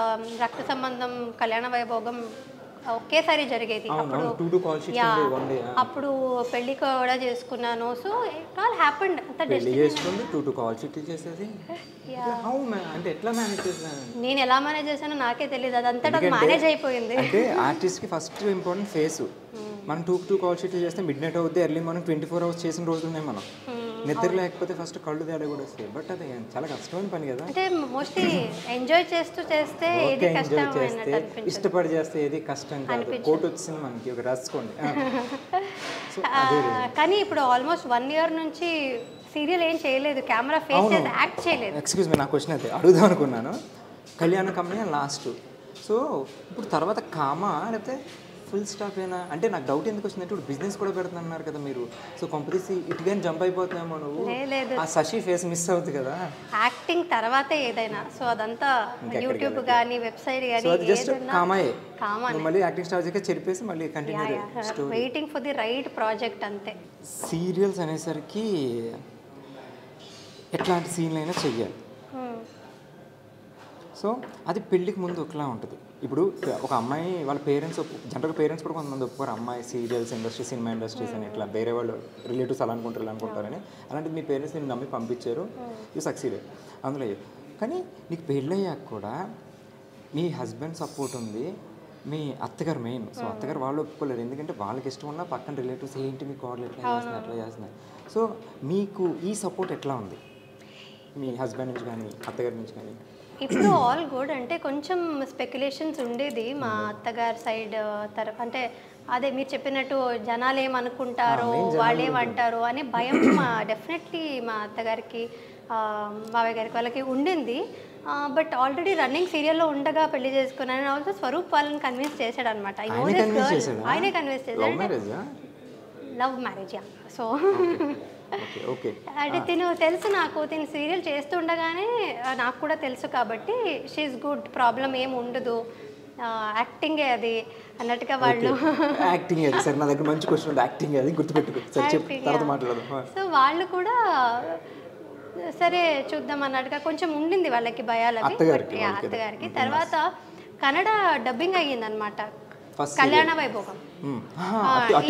రక్త సంబంధం, కళ్యాణ వైభోగం ఒకేసారి జరిగేది. అప్పుడు పెళ్లి కూడా చేసుకున్నాను. So it all happened. నేను ఎలా మేనేజ్ చేశానో నాకే తెలియదు, అదంతా మేనేజ్ అయిపోయింది. అంటే ఆర్టిస్ట్ కి ఫస్ట్ ఇంపార్టెంట్ ఫేస్. మనం 2 కాల్ షీట్లు చేస్తే మిడ్ నైట్ అవుద్ది, ఎర్లీ మార్నింగ్ 24 hours చేసిన రోజులు ఉన్నాయి మనం. నిద్ర లేకపోతే ఫస్ట్ కళ్ళు తేడా కూడా వస్తాయి. బట్ అది చాలా కష్టమైన పని కదా. అంటే మోస్ట్లీ ఎంజాయ్ చేస్తే ఏది ఎంజాయ్ చేస్తే కష్టం ఇష్టపడి చేస్తే ఏది కష్టం కాదు. కోట్ వచ్చింది మనకి, ఒక రాసుకోండి. కానీ ఇప్పుడు ఆల్మోస్ట్ 1 year నుంచి సీరియల్ ఏం చేయలేదు, కెమెరా ఫేస్ చేసి యాక్ట్ చేయలేదు. ఎక్స్క్యూజ్ మీ, నా క్వశ్చన్ అయితే అడుగుదాం అనుకున్నాను. కళ్యాణ కంపెనీ లాస్ట్, సో ఇప్పుడు తర్వాత కామా లేకపోతే ఫుల్ స్టాప్ అయినా? అంటే నాకు డౌట్ ఎందుకు వచ్చిందంటే ఇప్పుడు బిజినెస్ కూడా పెడుతున్నారు కదా మీరు, సో కంపెనీసి ఇటుగా జంప్ అయిపోతున్నామో నువ్వు. లేదు, ఆ శశి ఫేస్ మిస్ అవుతుంది కదా. యాక్టింగ్ తర్వాతే ఏదైనా, సో అదంతా యూట్యూబ్ కానీ వెబ్సైట్ కానీ జస్ట్ కామాయే. కామా మళ్ళీ యాక్టింగ్ స్టార్ దగ్గర చెరిపేసి మళ్ళీ continue waiting for the right project అంతే. సీరియల్స్ అనేసరికి ఎట్లాంటి సీన్లు అయినా చెయ్యాలి. సో అది పెళ్ళికి ముందు ఒకలా ఉంటుంది. ఇప్పుడు ఒక అమ్మాయి వాళ్ళ పేరెంట్స్ జనరల్గా పేరెంట్స్ కూడా కొంతమంది ఒప్పుకోరు అమ్మాయి సీరియల్స్ ఇండస్ట్రీ, సినిమా ఇండస్ట్రీస్ అని ఇట్లా వేరే వాళ్ళు రిలేటివ్స్ అలా అనుకుంటారని. అలాంటిది మీ పేరెంట్స్ నేను నమ్మి పంపించారు, యూ సక్సీడెడ్ అందులో. కానీ నీకు పెళ్ళయ్యాక కూడా మీ హస్బెండ్ సపోర్ట్ ఉంది, మీ అత్తగారు మెయిన్. సో అత్తగారు వాళ్ళు ఒప్పుకోలేరు, ఎందుకంటే వాళ్ళకి ఇష్టం ఉన్న పక్కన రిలేటివ్స్ ఏంటి మీ కోడలు ఎట్లా చేస్తున్నారు అట్లా చేస్తున్నారు. సో మీకు ఈ సపోర్ట్ ఎట్లా ఉంది మీ హస్బెండ్ నుంచి కానీ అత్తగారి నుంచి కానీ? ఇప్పుడు ఆల్ గుడ్. అంటే కొంచెం స్పెక్యులేషన్స్ ఉండేది మా అత్తగారి సైడ్ అంటే అదే మీరు చెప్పినట్టు జనాలు ఏమనుకుంటారో వాళ్ళు ఏమంటారో అనే భయం డెఫినెట్లీ మా అత్తగారికి మావయ్య గారికి వాళ్ళకి ఉండింది. బట్ ఆల్రెడీ రన్నింగ్ సీరియల్లో ఉండగా పెళ్లి చేసుకున్నాను. ఆల్సో స్వరూప్ వాళ్ళని కన్విన్స్ చేశాడు అనమాట. ఆయనే కన్విన్స్ చేశాడు. Love marriage. సో అంటే తిను తెలుసు నాకు, తిను సీరియల్ చేస్తుండగానే నాకు కూడా తెలుసు కాబట్టి షీఈస్ గుడ్, ప్రాబ్లం ఏమి ఉండదు, యాక్టింగే అది అన్నట్టుగా వాళ్ళు. యాక్టింగ్ అది సరే, నా దగ్గర మంచి క్వశ్చన్ ఉంది, యాక్టింగ్ అది గుర్తుపెట్టుకో, తర్వాత మాట్లాడదాం. సో వాళ్ళు కూడా సరే చూద్దాం అన్నట్టుగా కొంచెం ఉండింది వాళ్ళకి భయాలు అవి అత్తగారికి. తర్వాత కన్నడ డబ్బింగ్ అయ్యింది అనమాట, కళ్యాణ వైభోగం.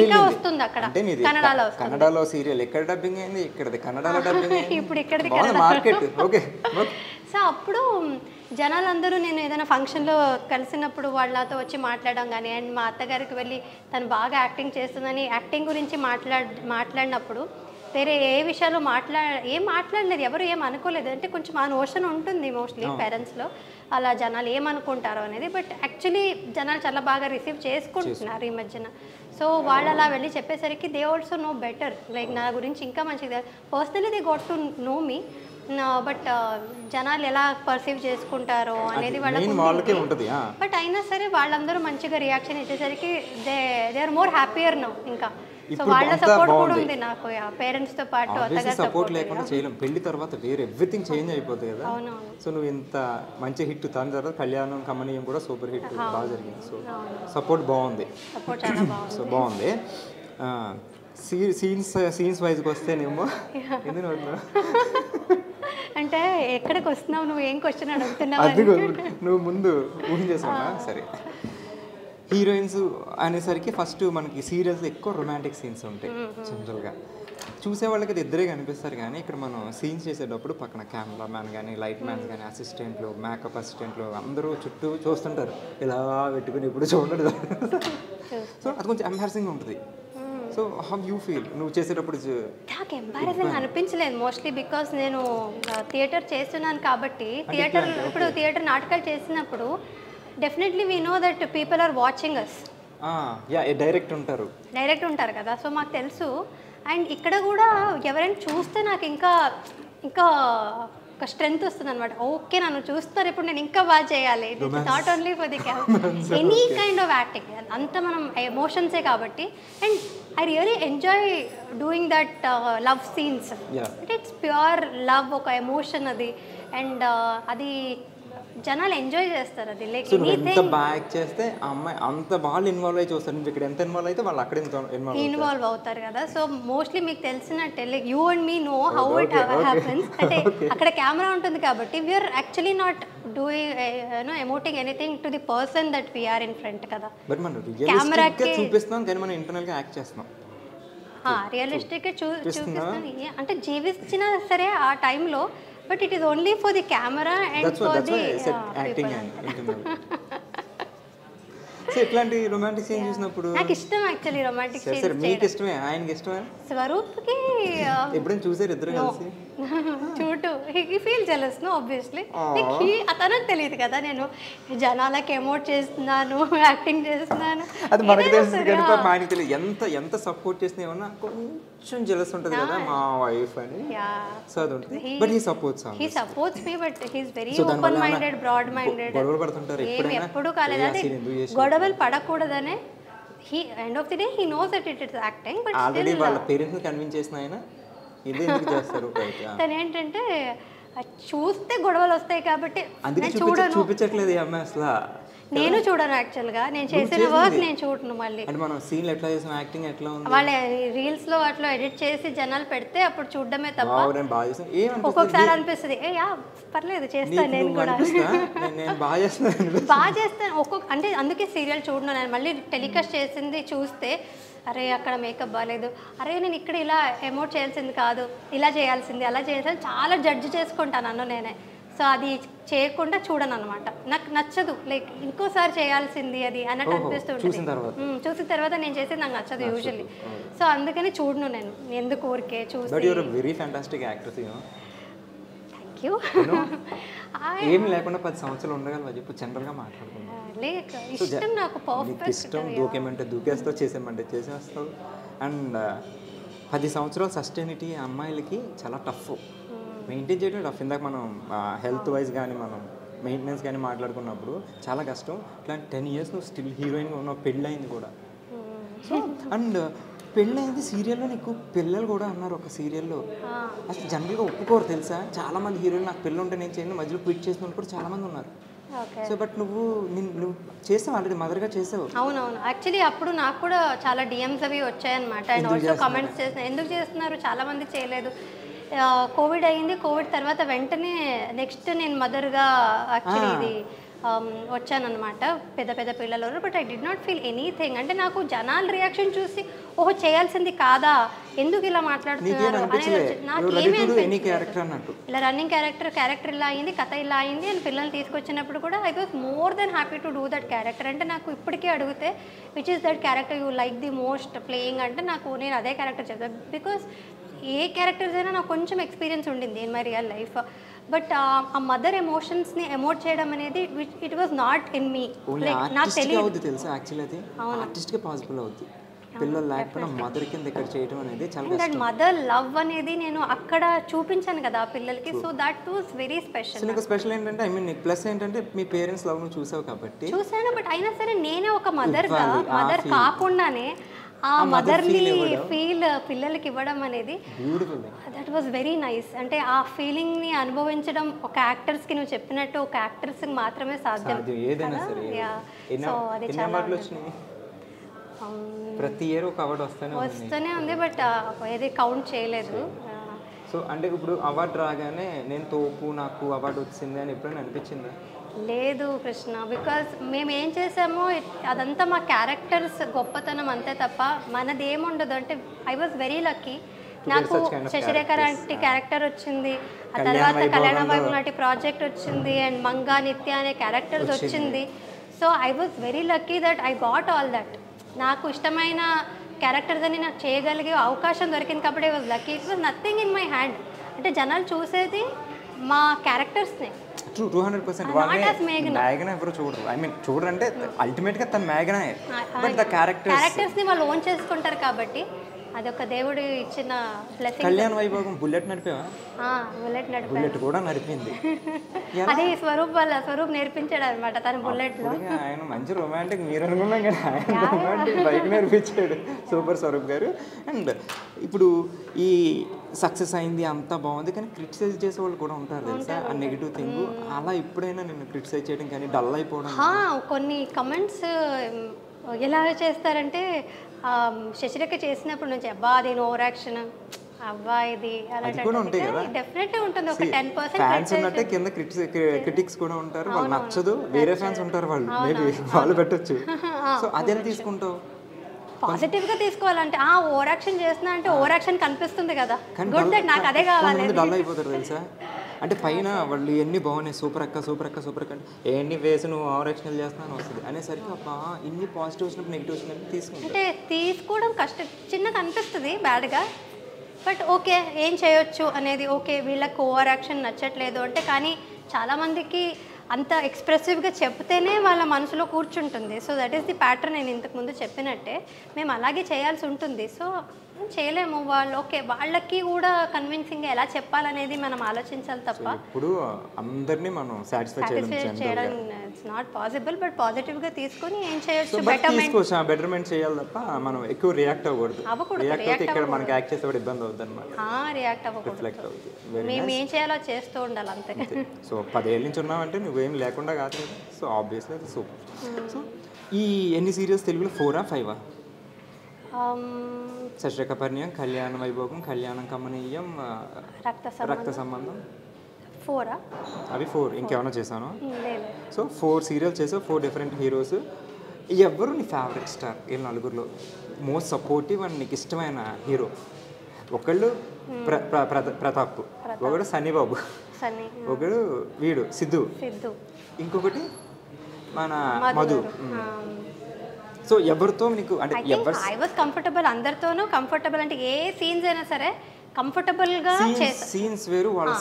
ఇంకా వస్తుంది అక్కడ కన్నడలో. కన్నడలో సీరియల్ ఎక్కడ డబ్బింగ్ అయింది? ఇక్కడది కన్నడలో డబ్బింగ్ అయింది. ఇప్పుడు ఇక్కడది మార్కెట్. ఓకే. సో అప్పుడు జనాలందరూ నేను ఏదైనా ఫంక్షన్లో కలిసినప్పుడు వాళ్ళతో వచ్చి మాట్లాడడం కానీ, అండ్ మా అత్తగారికి వెళ్ళి తను బాగా యాక్టింగ్ చేస్తుందని యాక్టింగ్ గురించి మాట్లాడినప్పుడు వేరే ఏ విషయాలు ఏం మాట్లాడలేదు, ఎవరు ఏం అనుకోలేదు. అంటే కొంచెం ఆ నోషన్ ఉంటుంది మోస్ట్లీ పేరెంట్స్లో, అలా జనాలు ఏమనుకుంటారో అనేది. బట్ యాక్చువల్లీ జనాలు చాలా బాగా రిసీవ్ చేసుకుంటున్నారు ఈ మధ్యన. సో వాళ్ళు అలా వెళ్ళి చెప్పేసరికి they also know better, like నా గురించి ఇంకా మంచిగా personally they got to know me. But జనాలు ఎలా పర్సీవ్ చేసుకుంటారో అనేది వాళ్ళకి ఉంటుంది. బట్ అయినా సరే వాళ్ళందరూ మంచిగా రియాక్షన్ ఇచ్చేసరికి they are more happier now. ఇంకా సో వాళ్ళ సపోర్ట్ కూడా ఉంది నాకు, పేరెంట్స్ తో పాటు అత్తగారి సపోర్ట్ లేకుండా చేయలేం. పెళ్లి తర్వాత వేరే ఎవ్రీథింగ్ చేంజ్ అయిపోతుంది కదా. సో నువ్వు ఇంత మంచి హిట్, దాని తర్వాత కళ్యాణం కమనీయం కూడా సూపర్ హిట్ బాగా జరిగింది. సో సపోర్ట్ బాగుంది, సో బాగుంది. సీన్స్ వైజ్కి వస్తేనేమో ఎందుకు అంటే ఎక్కడికి వస్తున్నావు, నువ్వు ఏం క్వశ్చన్ అడుగుతున్నావు? అది నువ్వు ముందు ఊహించేసావా? సరే, హీరోయిన్స్ అనేసరికి ఫస్ట్ మనకి సీరియల్స్ ఎక్కువ రొమాంటిక్ సీన్స్ ఉంటాయి జనరల్గా. చూసే వాళ్ళకి అది ఇద్దరే కనిపిస్తారు, కానీ ఇక్కడ మనం సీన్స్ చేసేటప్పుడు పక్కన కెమెరామ్యాన్ కానీ, లైట్ మ్యాన్స్ కానీ, అసిస్టెంట్లు, మేకప్ అసిస్టెంట్లు అందరూ చుట్టూ చూస్తుంటారు, ఇలా పెట్టుకుని ఇప్పుడు చూడదు. సో అది కొంచెం ఎంబారసింగ్ ఉంటుంది. సో హౌ యూ ఫీల్ నువ్వు చేసేటప్పుడు? నాకు ఎంబారసింగ్ అనిపించలేదు మోస్ట్లీ, బికాస్ నేను థియేటర్ చేస్తున్నాను కాబట్టి. ఇప్పుడు థియేటర్ నాటకాలు చేసినప్పుడు definitely we know that people are watching us. Direct ఉంటారు కదా, సో మాకు తెలుసు. అండ్ ఇక్కడ కూడా ఎవరైనా చూస్తే నాకు ఇంకా ఒక స్ట్రెంగ్త్ వస్తుంది అనమాట. ఓకే, నన్ను చూస్తారు, ఇప్పుడు నేను ఇంకా బాగా చేయాలి. Not only for the any kind of acting, అంతా మనం ఎమోషన్సే కాబట్టి. And I really enjoy doing that love scenes. అంటే ఇట్స్ ప్యూర్ లవ్, ఒక ఎమోషన్ అది. అండ్ అది జనాలు ఎంజాయ్ చేస్తారు. అది లైక్ ఎంత బాగా చేస్తే ఆ అమ్మాయి అంత బాగా ఇన్వాల్వ్ అయ్యి చూస్తారు. నువ్వు ఇక్కడ ఎంత ఇన్వాల్వ్ అయితే వాళ్ళు అక్కడ ఇన్వాల్వ్ అవుతారు కదా. సో మోస్ట్లీ మీకు తెలిసినట్టే like you and me know how it happens. అంటే అక్కడ కెమెరా ఉంటుంది కాబట్టి we're actually not doing emoting anything to the person that we're in front కదా. కెమెరాకి చూపిస్తున్నాం కానీ మనం ఇంటర్నల్ గా యాక్ట్ చేస్తున్నాం. రియలిస్టిక్ చూపిస్తాం అంటే జీవించినా సరే ఆ టైంలో. But it is only for the camera and for the acting and so ఇట్లాంటి రొమాంటిక్ సీన్ చూసినప్పుడు నాకు ఇష్టం యాక్చువల్లీ రొమాంటిక్ సరే సరే మీకు ఇష్టమే ఆయనకి ఇష్టమే స్వరూప్కి ఎప్పుడైనా చూసారు ఇద్దరు కలిసి చూడు he feel jealous no obviously అతనికి తెలియదు కదా నేను జనాలకి ఎమోట్ చేస్తున్నాను యాక్టింగ్ చేస్తున్నాను అది మనకు తెలుస్తుంది కానీ పాపం ఆయనకి తెలియదు ఎంత సపోర్ట్ చేసినా ఏమన్నా కొంచెం జెలస్ ఉంటుంది కదా మా వైఫ్ అని సో అది ఉంటుంది but he supports me but he's very open minded broad minded గొడవలు పడుతుంటారు ఎప్పుడు కాలేదు అదే గొడవలు పడకూడదనే he end of the day he knows that it is acting but already వాళ్ళ పేరెంట్స్ ని కన్విన్స్ చేసిన ఆయన ఇది ఎందుకు చేస్తారు తను ఏంటంటే చూస్తే గొడవలు వస్తాయి కాబట్టి అందుకే చూపించట్లేదు ఈ అమ్మాయి అసలు నేను చూడను యాక్చువల్గా నేను చేసిన వర్క్ నేను చూడను మళ్ళీ అంటే మనం సీన్లు ఎట్లా చేసిన యాక్టింగ్ ఎట్లా ఉంది వాళ్ళ రీల్స్ లో అట్లా ఎడిట్ చేసి జనాలు పెడితే అప్పుడు చూడడమే తప్ప నేను బాగా చేస్తాను ఒక్కొక్కసారి అనిపిస్తుంది ఏ యా పర్లేదు చేస్తాను నేను కూడా నేను బాగా చేస్తాను ఒక్కొక్క అంటే అందుకే సీరియల్ చూడను నేను మళ్ళీ టెలికాస్ట్ చేసింది చూస్తే అరే అక్కడ మేకప్ బాగాలేదు అరే నేను ఇక్కడ ఇలా ఎమోట్ చేయాల్సింది కాదు ఇలా చేయాల్సింది అలా చేయాల్సింది చాలా జడ్జి చేసుకుంటాను నన్ను నేనే సో అది చేయకుండా చూడను అనమాట నాకు నచ్చదు లైక్ ఇంకోసారి చేయాల్సింది అది అన్నట్టు అనిపిస్తుంటుంది చూసిన తర్వాత నేను చేసేది నాకు నచ్చదు యూజువల్లీ సో అందుకని చూడను నేను ఎందుకు ఊరికే చూసి very fantastic actress thank you ఏం లేకుండా 10 సంవత్సరాలు ఉండగలవా చెప్పు జనరల్ గా మాట్లాడుకుందాం ఇష్టం నాకు పర్ఫెక్ట్ ఇష్టం దూకేమంటే దూకేస్తావు చేసేమంటే చేసేస్తావు అండ్ 10 సంవత్సరాలు సస్టైనిటీ అమ్మాయిలకి చాలా టఫ్ మెయింటైన్ చేయడం టఫ్ ఇందాక మనం హెల్త్ వైజ్ కానీ మనం మెయింటెనెన్స్ కానీ మాట్లాడుకున్నప్పుడు చాలా కష్టం ఇట్లాంటి 10 years నువ్వు స్టిల్ హీరోయిన్గా ఉన్నావు పెళ్ళయింది కూడా సో అండ్ పెళ్ళయింది సీరియల్లో నీకు పిల్లలు కూడా అన్నారు ఒక సీరియల్లో అసలు జనరల్గా ఒప్పుకోరు తెలుసా చాలామంది హీరోయిన్ నాకు పిల్లలు ఉంటే నేను చేయను మధ్యలో క్విట్ చేసిన వాళ్ళు కూడా చాలామంది ఉన్నారు సో బట్ నువ్వు చేసావు ఆల్రెడీ మదర్గా చేసావు అవునవును యాక్చువల్లీ అప్పుడు నాకు కూడా చాలా డిఎమ్స్ అవి వచ్చాయన్నమాట అండ్ ఆల్సో కామెంట్స్ చేసిన ఎందుకు చేస్తున్నారు చాలా మంది చేయలేదు కోవిడ్ అయ్యింది కోవిడ్ తర్వాత వెంటనే నెక్స్ట్ నేను మదర్గా యాక్చువల్లీ ఇది వచ్చానన్నమాట పెద్ద పెద్ద పిల్లలు but I did not feel anything అంటే నాకు జనాల రియాక్షన్ చూసి ఓహో చేయాల్సింది కాదా ఎందుకు ఇలా మాట్లాడుతున్నారు అనేది నాకేమీ ఇలా రన్నింగ్ క్యారెక్టర్ ఇలా అయింది కథ ఇలా అయింది అని పిల్లల్ని తీసుకొచ్చినప్పుడు కూడా I was more than happy to do that character అంటే నాకు ఇప్పటికీ అడిగితే which is that character you like the most playing అంటే నాకు నేను అదే క్యారెక్టర్ చెప్తాను బికాస్ ఏ క్యారెక్టర్స్ అయినా నాకు కొంచెం ఎక్స్పీరియన్స్ ఉండింది in my real life but ఆ మదర్ ఎమోషన్స్ని ఎమోట్ చేయడం అనేది it was not in me నాకు తెలియదు తెలుసా యాక్చువల్లీ అది ఆర్టిస్ట్గా పాసిబుల్ అవుతుంది పిల్లలు లేకపోయినా మదర్ కింద ఇక్కడ చేయడం అనేది చాలా దట్ మదర్ లవ్ అనేది నేను అక్కడ చూపించాను కదా ఆ పిల్లలకి so that was very special నీకు స్పెషల్ ఏంటంటే ఐ మీన్ ప్లస్ ఏంటంటే మీ పేరెంట్స్ లవ్ ను చూసావు కాబట్టి చూసాను బట్ అయినా సరే నేనే ఒక మదర్ కాకుండానే ఆ మదర్ని ఫీల్ పిల్లలకి ఇవ్వడం అనేది దట్ వాజ్ వెరీ నైస్ అంటే ఆ ఫీలింగ్ని అనుభవించడం ఒక యాక్టర్స్కి నువ్వు చెప్పినట్టు ఒక యాక్టర్స్కి మాత్రమే సాధ్యం సో అది చాలా ప్రతి ఇయర్ ఒక అవార్డు వస్తూనే ఉంది బట్ ఏది కౌంట్ చేయలేదు సో అంటే ఇప్పుడు అవార్డు రాగానే నేను తోపు నాకు అవార్డు వచ్చింది అని ఎప్పుడైనా అనిపించిందా లేదు కృష్ణ బికాజ్ మేము ఏం చేసామో అదంతా మా క్యారెక్టర్స్ గొప్పతనం అంతే తప్ప మనది ఏముండదు అంటే ఐ వాజ్ వెరీ లక్కీ నాకు శశిరేఖ లాంటి క్యారెక్టర్ వచ్చింది ఆ తర్వాత కళ్యాణ వైభవ్ లాంటి ప్రాజెక్ట్ వచ్చింది అండ్ మంగా నిత్య అనే క్యారెక్టర్స్ వచ్చింది so I was very lucky that I got all that నాకు ఇష్టమైన క్యారెక్టర్స్ అని నాకు చేయగలిగే అవకాశం దొరికింది కాబట్టి I was lucky it was nothing in my hand అంటే జనాలు చూసేది మా క్యారెక్టర్స్ని 200% మేఘన ఎవరు చూడరు ఐ మీన్ చూడరంటే అల్టిమేట్ గా తన మేఘన బట్ ద క్యారెక్టర్స్ ని వాళ్ళు ఓన్ చేసుకుంటారు కాబట్టి అదొక దేవుడు ఇచ్చిన బ్లెస్సింగ్ కళ్యాణ వైభోగం బుల్లెట్ నడిపావా బుల్లెట్ కూడా నడిపింది అదే స్వరూప్ నేర్పించాడు అనమాట తన బుల్లెట్ లో ఆయన మంచి రొమాంటిక్ మీరు అనుకున్నాం కదా ఆయన రొమాంటిక్ బైక్ నేర్పించాడు సూపర్ స్వరూప్ గారు అండ్ ఇప్పుడు ఈ సక్సెస్ అయింది అంతా బాగుంది కానీ క్రిటిసైజ్ చేసే వాళ్ళు కూడా ఉంటారు తెలుసా ఆ నెగిటివ్ థింగ్ అలా ఎప్పుడైనా నేను క్రిటిసైజ్ చేయడం కానీ డల్ అయిపోవడం కొన్ని కమెంట్స్ ఎలా చేస్తారంటే శశిరేఖ చేసినప్పుడు నుంచి అబ్బా అది ఓవర్ యాక్షన్ అబ్బా ఇది డెఫినెట్లీ ఉంటుంది ఒక 10% ఫ్యాన్స్ ఉన్నట్టే కింద క్రిటిక్స్ కూడా ఉంటారు వాళ్ళు నచ్చదు వేరే ఫ్యాన్స్ ఉంటారు వాళ్ళు మేబీ వాళ్ళు పెట్టొచ్చు సో అదే తీసుకుంటావు పాజిటివ్ గా తీసుకోవాలంటే ఓవర్ యాక్షన్ చేస్తున్నా అంటే ఓవర్ యాక్షన్ కనిపిస్తుంది కదా గుడ్ దట్ నాకు అదే కావాలి డల్ అయిపోతారు తెలుసా అంటే పైన వాళ్ళు ఎన్ని బాగున్నాయి, సూపర్ అక్క సూపర్ అక్క సూపర్ అక్క అంటే ఎన్ని వేసి నువ్వు ఆవరక్షణలు చేస్తున్నాను వస్తుంది అనేసరికి అబ్బా ఇన్ని పాజిటివ్ వచ్చినప్పుడు నెగిటివ్ వచ్చినప్పుడు తీసుకుంటాను. అంటే తీసుకోవడం కష్టం, చిన్నగా అనిపిస్తుంది బ్యాడ్గా, బట్ ఓకే ఏం చేయొచ్చు అనేది. ఓకే వీళ్ళకి ఓవర్ యాక్షన్ నచ్చట్లేదు అంటే, కానీ చాలామందికి అంత ఎక్స్ప్రెసివ్గా చెప్తేనే వాళ్ళ మనసులో కూర్చుంటుంది. So that is the pattern. నేను ఇంతకుముందు చెప్పినట్టే మేము అలాగే చేయాల్సి ఉంటుంది. సో చేయలేము, వాళ్ళు ఓకే వాళ్ళకి కూడా కన్విన్సింగ్గా ఎలా చెప్పాలనేది మనం ఆలోచించాలి తప్ప ఇప్పుడు అందరినీ మనం సాటిస్ఫై చేయడం ఇట్స్ నాట్ పాసిబుల్. బట్ పాజిటివ్గా తీసుకొని ఏం చేయొచ్చు, బెటర్మెంట్ చేయాలి తప్ప మనం ఎక్కువ రియాక్ట్ అవ్వకూడదు. రియాక్ట్ అయితే ఇక్కడ మనకి యాక్ట్ చేసేవాడు ఇబ్బంది అవుతుంది అనమాట. రియాక్ట్ అవ్వకూడదు, మేము ఏం చేయాలో చేస్తూ ఉండాలి అంతే. సో 10 ఏళ్ళ నుంచి ఉన్నామంటే నువ్వేం లేకుండా కాదు కదా. సో ఆబ్వియస్లీ అది సూపర్. సో ఈ ఎన్ని సీరియల్స్ తెలుగులో 4 ఆ 5 ఆ? శశిరేఖపర్ణ్యం, కళ్యాణ వైభోగం, కళ్యాణం కమనీయం, రక్త సంబంధం 4 అవి 4. ఇంకేమైనా చేశాను? సో 4 సీరియల్స్ చేసావు, 4 డిఫరెంట్ హీరోస్. ఎవరు నీ ఫేవరెట్ స్టార్ వీళ్ళ నలుగురిలో? మోస్ట్ సపోర్టివ్ అండ్ నీకు ఇష్టమైన హీరో? ఒకళ్ళు ప్రతాప్, ఒకడు సన్నీబాబు, ఒకడు వీడు సిద్ధు, ఇంకొకటి మన మధు. సో ఎవరితో నీకు అంటే ఐ వాస్ కంఫర్టబుల్, అందరితోనూ కంఫర్టబుల్. అంటే ఏ సీన్స్ అయినా సరే కంఫర్టబుల్గా సీన్స్ వేరు, వాళ్ళ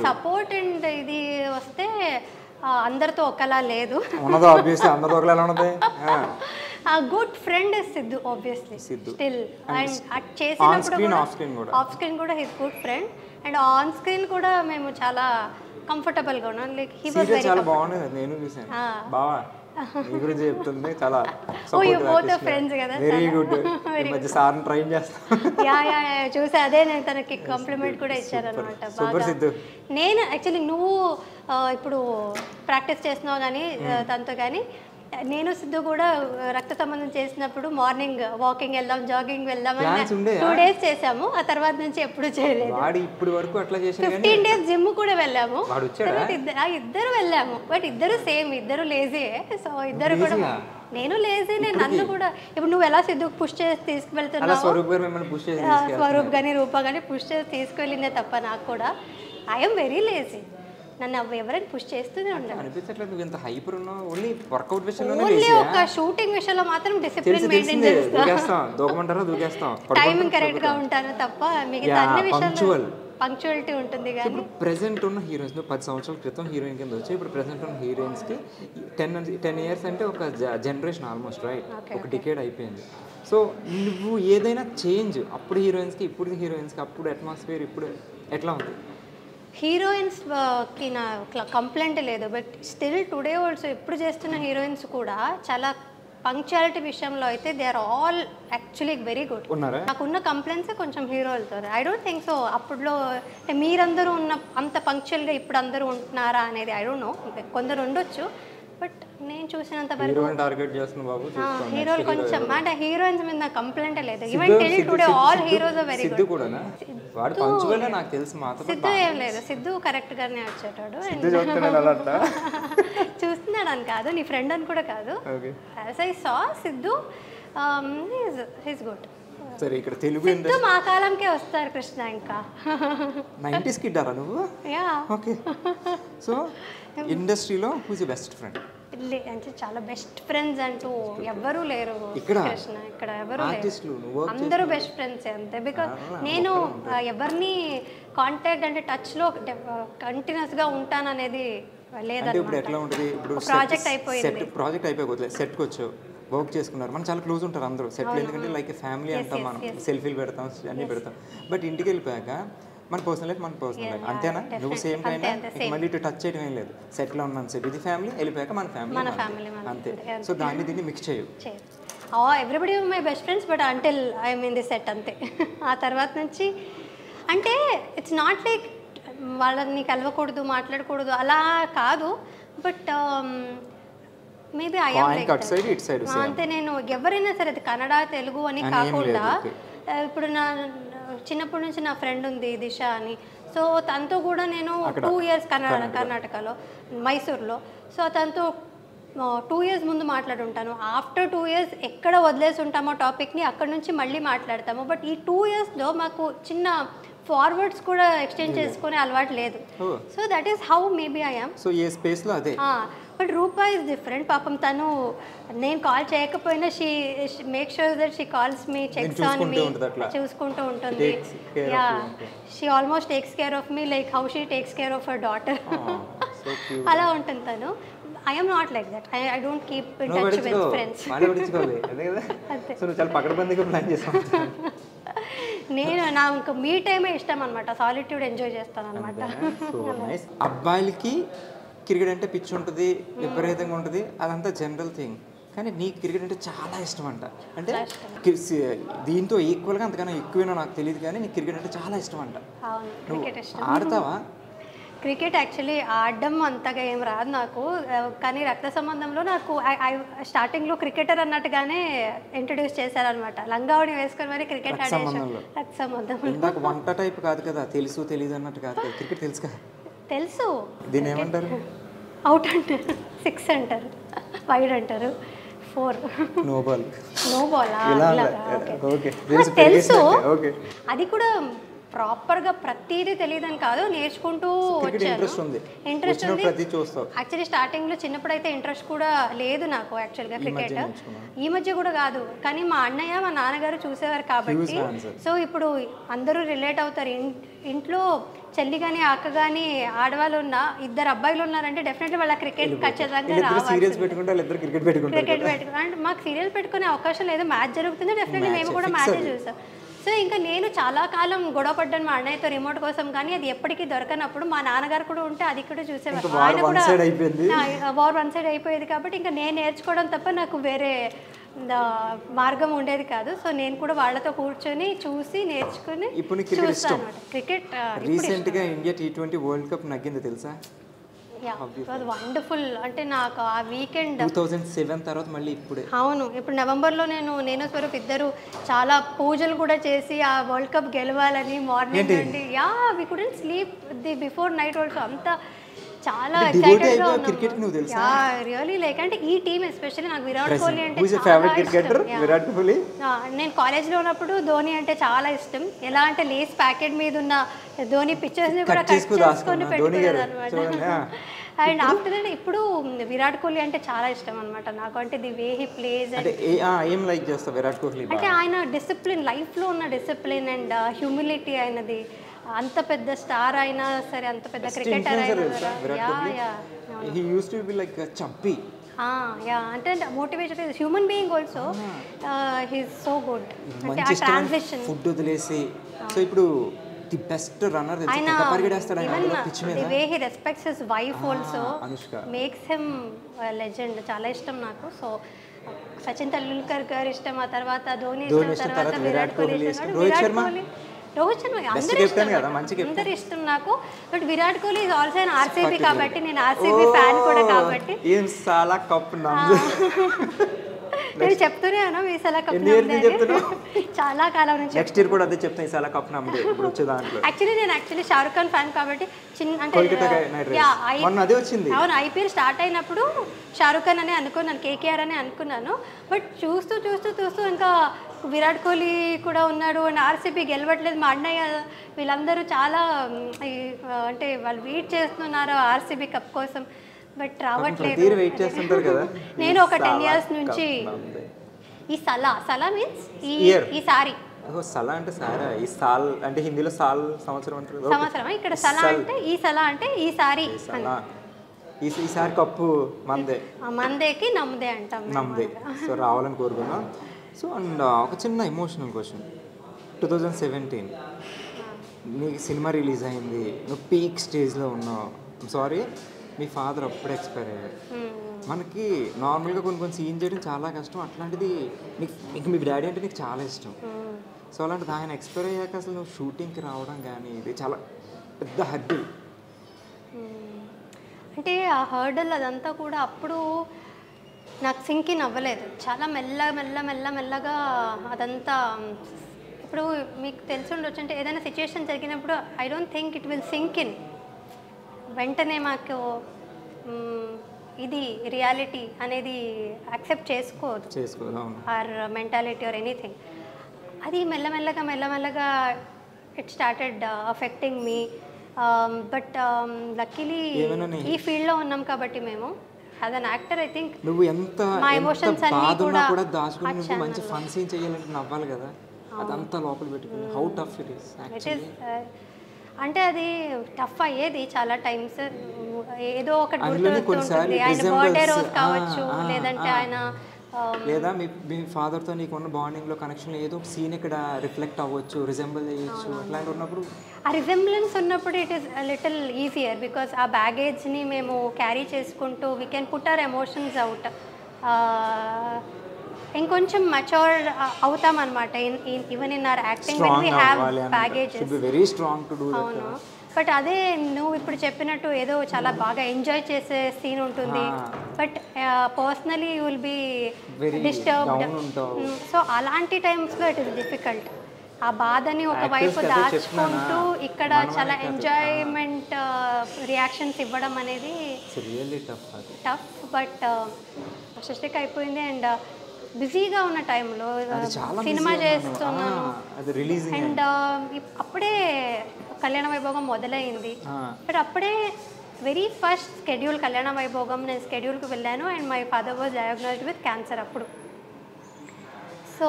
సపోర్ట్ అండ్ ఇది వస్తే అందరితో ఒకలా లేదు. Good friend is Siddhu obviously still. And చేసినప్పుడు ఆఫ్ స్క్రీన్ కూడా his good friend, and on screen కూడా మేము చాలా కంఫర్టబుల్గా ఉన్నాం. లైక్ హీ వాస్ వెరీ చాలా బాగుంది. నేను చూసాను బావా నీ గురించి చెప్తుంది, చాలా ఫ్రెండ్స్ కదా. Very good. ఈ మధ్య సార్ని ట్రైన్ చేస్తాను. చూసి అదే నేను తనకి కాంప్లిమెంట్ కూడా ఇచ్చాను అనమాట. బాగా నేను యాక్చువల్లీ నువ్వు ఇప్పుడు ప్రాక్టీస్ చేస్తున్నావు కానీ తనతో, కానీ నేను సిద్ధు కూడా రక్త సంబంధం చేసినప్పుడు మార్నింగ్ వాకింగ్ వెళ్దాం, జాగింగ్ వెళ్దాం 2 days చేసాము. ఆ తర్వాత నుంచి ఎప్పుడు చేయలేదు. 15 days జిమ్ కూడా వెళ్ళాము, ఇద్దరు వెళ్ళాము. బట్ ఇద్దరు సేమ్, ఇద్దరు లేజీయే. సో ఇద్దరు కూడా, నేను లేజీ, నేను నన్ను కూడా ఇప్పుడు నువ్వు ఎలా సిద్ధుకు పుష్ చేసి తీసుకువెళ్తున్నావు, స్వరూప్ కానీ రూపా కానీ పుష్ చేసి తీసుకువెళ్ళిందే తప్ప నాకు కూడా ఐఎమ్ వెరీ లేజీ. నన్ను ఎవరైనా పుష్ చేస్తూనే ఉంటాను. ఓన్లీ ఒక షూటింగ్ విషయంలో మాత్రం డిసిప్లిన్ మెయింటైన్ చేస్తాను, టైమింగ్ కరెక్ట్ గా ఉంటాను తప్ప మిగతా అన్ని విషయాలు పంక్చువాలిటీ ఉంటుంది. కానీ ఇప్పుడు ప్రెసెంట్ ఉన్న హీరోయిన్స్ 10 సంవత్సరాల క్రితం హీరోయిన్ కింద వచ్చి ఇప్పుడు ప్రెసెంట్ ఉన్న హీరోయిన్స్కి 10 years అంటే ఒక జనరేషన్ ఆల్మోస్ట్, రైట్? ఒక డికేడ్ అయిపోయింది. సో నువ్వు ఏదైనా చేంజ్ అప్పుడు హీరోయిన్స్కి ఇప్పుడు హీరోయిన్స్కి, అప్పుడు అట్మాస్ఫియర్ ఇప్పుడు ఎట్లా ఉంది? హీరోయిన్స్కి నా కంప్లైంట్ లేదు, బట్ స్టిల్ టుడే ఆల్సో ఇప్పుడు చేస్తున్న హీరోయిన్స్ కూడా చాలా పంక్చువాలిటీ విషయంలో అయితే they are all actually very good. నాకున్న కంప్లైంట్స్ కొంచెం హీరోలతో. ఐ డోంట్ థింక్ సో అప్పుడులో మీరందరూ ఉన్న అంత పంక్చువల్గా ఇప్పుడు అందరూ ఉంటున్నారా అనేది ఐ డోంట్ నో. కొందరు ఉండొచ్చు, బట్ నేను చూసినంత వరకు హీరోలు కొంచెం అంటే హీరోయిన్స్ మీద నాకు కంప్లైంట్ లేదు. Even till today all heroes are very good. Siddhu ఏం లేదు, సిద్ధు కరెక్ట్ గానే వచ్చేటాడు. చూస్తున్నాడు అని కాదు, నీ ఫ్రెండ్ అని కూడా కాదు. As I saw Siddhu he's good. సరే, ఇక్కడ తెలుగు సిద్ధు మా కాలంకే వస్తారు కృష్ణ. ఇంకా 90s కిడ్ ఆరా నువ్వు? యా. ఓకే. సో ఇండస్ట్రీలో హూస్ యువర్ బెస్ట్ ఫ్రెండ్? అంటే చాలా బెస్ట్ ఫ్రెండ్స్ అంటూ ఎవ్వరూ లేరు కృష్ణ. ఇక్కడ ఎవరు లేరు, అందరూ బెస్ట్ ఫ్రెండ్స్ అంతే. బికాజ్ నేను ఎవరిని కాంటాక్ట్ అంటే టచ్లో కంటిన్యూస్గా ఉంటాననేది లేదంటే. ఇప్పుడు ఎట్లా ఉంటుంది? ఇప్పుడు ప్రాజెక్ట్ అయిపోయింది, ప్రాజెక్ట్ అయిపోయి సెట్కి వచ్చావు, వర్క్ చేసుకున్నారు, మనం చాలా క్లోజ్ ఉంటారు అందరూ సెటిల్. ఎందుకంటే లైక్ ఫ్యామిలీ అంటాం, మనం సెల్ఫీలు పెడతాం, అన్నీ పెడతాం. బట్ ఇంటికి వెళ్ళిపోయాక మన పర్సనల్ లైఫ్ మన పర్సనల్ లైఫ్ అంతేనా? నువ్వు సేమ్ అయినా మళ్ళీ ఇటు టచ్ చేయడం ఏం లేదు. సెటిల్ ఉన్నాను సేపు ఇది ఫ్యామిలీ, వెళ్ళిపోయాక మన ఫ్యామిలీ అంతే. సో దాన్ని దీన్ని మిక్స్ చేయవు. Everybody my best friends, but until I'm in the set అంతే. ఆ తర్వాత నుంచి అంటే ఇట్స్ నాట్ లైక్ వాళ్ళని కలవకూడదు, మాట్లాడకూడదు అలా కాదు. బట్ మేబీ అంతే. నేను ఎవరైనా సరే అది కన్నడ తెలుగు అని కాకుండా, ఇప్పుడు నా చిన్నప్పటి నుంచి నా ఫ్రెండ్ ఉంది దిశ అని. సో తనతో కూడా నేను 2 years కర్ణాటకలో మైసూర్లో. సో తనతో 2 years ముందు మాట్లాడుంటాను. ఆఫ్టర్ 2 years ఎక్కడ వదిలేసి ఉంటామో టాపిక్ని అక్కడ నుంచి మళ్ళీ మాట్లాడతాము. బట్ ఈ 2 yearsలో మాకు చిన్న ఫార్వర్డ్స్ కూడా ఎక్స్చేంజ్ చేసుకునే అలవాటు లేదు. So that is how maybe I am. So ఏ స్పేస్లో అదే. But Roopa is different. పాపం తను నేను కాల్ చేయకపోయినా she make sure that she calls me, checks on me, చూసుకుంటూ ఉంటుంది. Yeah, she almost takes care of me like how she takes care of her daughter. అలా ఉంటుంది తను. I am not like that. I don't keep in touch with friends. నేను నాకు మీ టైమే ఇష్టం అనమాట, సాలిట్యూడ్ ఎంజాయ్ చేస్తాను అనమాట. అబ్బాయిలకి క్రికెట్ అంటే పిచ్చి ఉంటుంది, విపరీతంగా ఉంటుంది, అదంతా జనరల్ థింగ్. కానీ నీకు క్రికెట్ అంటే చాలా ఇష్టం అంట. అంటే దీంతో ఈక్వల్గా అంతకన్నా ఎక్కువేనో నాకు తెలియదు, కానీ నీకు క్రికెట్ అంటే చాలా ఇష్టం అంట. ఆడతావా క్రికెట్? యాక్చువల్లీ ఆడడం అంతగా ఏం రాదు నాకు, కానీ రక్త సంబంధంలో నాకు స్టార్టింగ్లో క్రికెటర్ అన్నట్టుగానే ఇంట్రడ్యూస్ చేశారనమాట. లంగావణి వేసుకొని మరి క్రికెట్ ఆడేసాను. రక్త సంబంధం ఇందాక వంట టైప్ కాదు కదా, తెలుసు తెలియదు అన్నట్టు కాదు కదా, క్రికెట్ తెలుసు కదా. తెలుసు. దీన్ని ఏమంటారు? అవుట్ అంటారు, 6 అంటారు, వైడ్ అంటారు, 4 నో బాల్. తెలుసు. అది కూడా ప్రాపర్గా ప్రతిదీ తెలియదని కాదు, నేర్చుకుంటూ వచ్చాను. ఇంట్రెస్ట్ ఉంది. యాక్చువల్లీ స్టార్టింగ్లో చిన్నప్పుడు అయితే ఇంట్రెస్ట్ కూడా లేదు నాకు యాక్చువల్గా క్రికెట్. ఈ మధ్య కూడా కాదు, కానీ మా అన్నయ్య మా నాన్నగారు చూసేవారు కాబట్టి. సో ఇప్పుడు అందరూ రిలేట్ అవుతారు. ఇంట్లో చెల్లి కానీ అక్క కానీ ఆడవాళ్ళు ఉన్నా, 2 అబ్బాయిలు ఉన్నారంటే డెఫినెట్లీ వాళ్ళ క్రికెట్ ఖచ్చితంగా రావాలి. క్రికెట్ పెట్టుకుంటే అంటే మాకు సీరియల్ పెట్టుకునే అవకాశం లేదు, మ్యాచ్ జరుగుతుంది, డెఫినెట్లీ మేము కూడా మ్యాచే చూసాం. సో ఇంకా నేను చాలా కాలం గొడవ పడ్డాను మా అన్నయ్యతో రిమోట్ కోసం, కానీ అది ఎప్పటికీ దొరకనప్పుడు మా నాన్నగారు కూడా ఉంటే అది కూడా చూసేవారు. ఆయన కూడా వార్ వన్ సైడ్ అయిపోయేది కాబట్టి ఇంకా నేను నేర్చుకోవడం తప్ప నాకు వేరే మార్గం ఉండేది కాదు. సో నేను కూడా వాళ్ళతో కూర్చొని చూసి నేర్చుకుని చూస్తాను అనమాట. క్రికెట్ రీసెంట్గా ఇండియా T20 వరల్డ్ కప్ నగ్గింది తెలుసా? వండర్ఫుల్. అంటే నాకు ఆ వీకెండ్ 2007 తర్వాత మళ్ళీ ఇప్పుడే. అవును, ఇప్పుడు నవంబర్లో నేను స్వరూప్ ఇద్దరు చాలా పూజలు కూడా చేసి ఆ వరల్డ్ కప్ గెలవాలని మార్నింగ్ నుండి we couldn't sleep the before night also. అంతా చాలా ఎక్సైటెడ్ గా ఉన్నాను. రియల్లీ లైక్ అంటే ఈ టీమ్ ఎస్పెషల్లీ నాకు విరాట్ కోహ్లీ అంటే నేను కాలేజ్లో ఉన్నప్పుడు ధోని అంటే చాలా ఇష్టం. ఎలా అంటే లేస్ ప్యాకెట్ మీద ఉన్న ధోని పిక్చర్స్ ని కూడా కట్ చేసుకొని పెట్టుకునేది అనమాట. అండ్ ఆఫ్టర్ దట్ ఇప్పుడు విరాట్ కోహ్లీ అంటే చాలా ఇష్టం అనమాట నాకు. అంటే ది వే హీ ప్లేస్ అంటే ఆయన డిసిప్లిన్, లైఫ్లో ఉన్న డిసిప్లిన్ అండ్ హ్యూమిలిటీ ఆయనది. అంత పెద్ద స్టార్ అయినా సరే, అంత పెద్ద క్రికెటర్ అయినా అంటే motivation is human being also. He is so good. అంటే ఆ ట్రాన్సిషన్ ఫుడ్ వదిలేసి సో ఇప్పుడు ది బెస్ట్ రన్నర్ ఆయన the way he respects his wife also makes him legend. చాలా ఇష్టం నాకు. సో సచిన్ తెండూల్కర్ గారు ఇష్టం, ఆ తర్వాత ధోని ఇష్టం, తర్వాత విరాట్ కోహ్లీ ఇష్టం. రోహిత్ శర్మ అందరు ఇష్టం నాకు. But Virat Kohli is also an RCB కాబట్టి నేను RCB ఫ్యాన్ కూడా కాబట్టి నేను చెప్తూనే ఉన్నా ఈసారి కప్ చాలా కాలం నుంచి. నెక్స్ట్ ఇయర్ కూడా అదే చెప్తాను, ఈసారి కప్ నమ్మదే ఇప్పుడు వచ్చే దాంట్లో. యాక్చువల్లీ షారుఖ్ ఖాన్ ఫ్యాన్ కాబట్టి అంటే అవును, IPL స్టార్ట్ అయినప్పుడు షారుఖ్ ఖాన్ అని అనుకున్నాను, KKR అని అనుకున్నాను. బట్ చూస్తూ చూస్తూ చూస్తూ ఇంకా విరాట్ కోహ్లీ కూడా ఉన్నాడు అండ్ RCB గెలవట్లేదు. మా అన్నయ్య వీళ్ళందరూ చాలా అంటే వాళ్ళు వెయిట్ చేస్తున్నారు RCB కప్ కోసం, బట్ రావట్లేదు. నేను ఒక 10 years నుంచి ఈ సలా మీన్స్ ఈసారి సలా అంటే సారా, ఈ సాల్ అంటే హిందీలో సాల్ సంవత్సరం అంటారు. సంవత్సరం ఇక్కడ సలా అంటే ఈ సలా అంటే ఈసారి. ఈసారి కప్పు మందేకి నమ్మదే అంటాం, నమ్మదే. సో రావాలని కోరుకున్నాం. సో అండ్ ఒక చిన్న ఎమోషనల్ క్వశ్చన్. 2017 నీకు సినిమా రిలీజ్ అయింది, నువ్వు పీక్ స్టేజ్లో ఉన్నావు. సారీ, మీ ఫాదర్ అప్పుడే ఎక్స్పైర్ అయ్యారు. మనకి నార్మల్గా కొన్ని సీన్ చేయడం చాలా కష్టం. అట్లాంటిది నీకు మీ డాడీ అంటే నీకు చాలా ఇష్టం. సో అలాంటిది ఆయన ఎక్స్పైర్ అయ్యాక అసలు నువ్వు షూటింగ్కి రావడం కానీ ఇది చాలా పెద్ద హర్డిల్. అంటే ఆ హర్డల్ అదంతా కూడా అప్పుడు నాకు సింక్ ఇన్ అవ్వలేదు. చాలా మెల్లగా అదంతా. ఇప్పుడు మీకు తెలిసి ఉండొచ్చు, అంటే ఏదైనా సిచ్యువేషన్ జరిగినప్పుడు I don't think it will sink in. వెంటనే మాకు ఇది రియాలిటీ అనేది యాక్సెప్ట్ చేసుకోదు, ఆర్ మెంటాలిటీ ఆర్ ఎనీథింగ్. అది మెల్లమెల్లగా it started affecting me. But luckily ఏమైనా ఈ ఫీల్డ్లో ఉన్నాం కాబట్టి మేము as an actor I think నువ్వు ఎంత మా ఎమోషన్స్ అన్నీ బాధ ఉన్నా కూడా కూడా దాచుకుని నువ్వు మంచి ఫన్ సీన్ చేయాలంటే నవ్వాలి కదా, అదంతా లోపల పెట్టుకుని how tough it is it is. అంటే అది టఫ్ అయ్యేది చాలా టైమ్స్. ఏదో ఒకటి గుర్తుంటుంది, ఆయన బర్త్డే రోజు కావచ్చు, లేదంటే ఆయన లేదా మీ ఫాదర్తో నీకు ఉన్న బాండింగ్లో కనెక్షన్ ఏదో ఒక సీన్ ఇక్కడ రిఫ్లెక్ట్ అవ్వచ్చు, రిజెంబుల్ చేయొచ్చు, అట్లాంటి ఉన్నప్పుడు ఆ రిజెంబ్లెన్స్ ఉన్నప్పుడు it is little easier because ఆ బ్యాగేజ్ని మేము క్యారీ చేసుకుంటూ we can put our emotions out. ఇంకొంచెం మచ్యూర్ అవుతాం అనమాట even in our acting when we have baggages. Very strong to do. అవును, బట్ అదే నువ్వు ఇప్పుడు చెప్పినట్టు ఏదో చాలా బాగా ఎంజాయ్ చేసే సీన్ ఉంటుంది, but personally you will be disturbed. So అలాంటి టైమ్స్లో ఇట్ ఈస్ డిఫికల్ట్. ఆ బాధని ఒకవైపు దాచుకుంటూ ఇక్కడ చాలా ఎంజాయ్మెంట్ రియాక్షన్స్ ఇవ్వడం అనేది టఫ్. బట్ సృష్టికి అయిపోయింది అండ్ బిజీగా ఉన్న టైంలో సినిమా చేస్తున్నాను అండ్ అప్పుడే కళ్యాణ వైభోగం మొదలైంది. బట్ అప్పుడే వెరీ ఫస్ట్ స్కెడ్యూల్ కళ్యాణ వైభోగం నేను స్కెడ్యూల్కి వెళ్ళాను and my father was diagnosed with cancer అప్పుడు. సో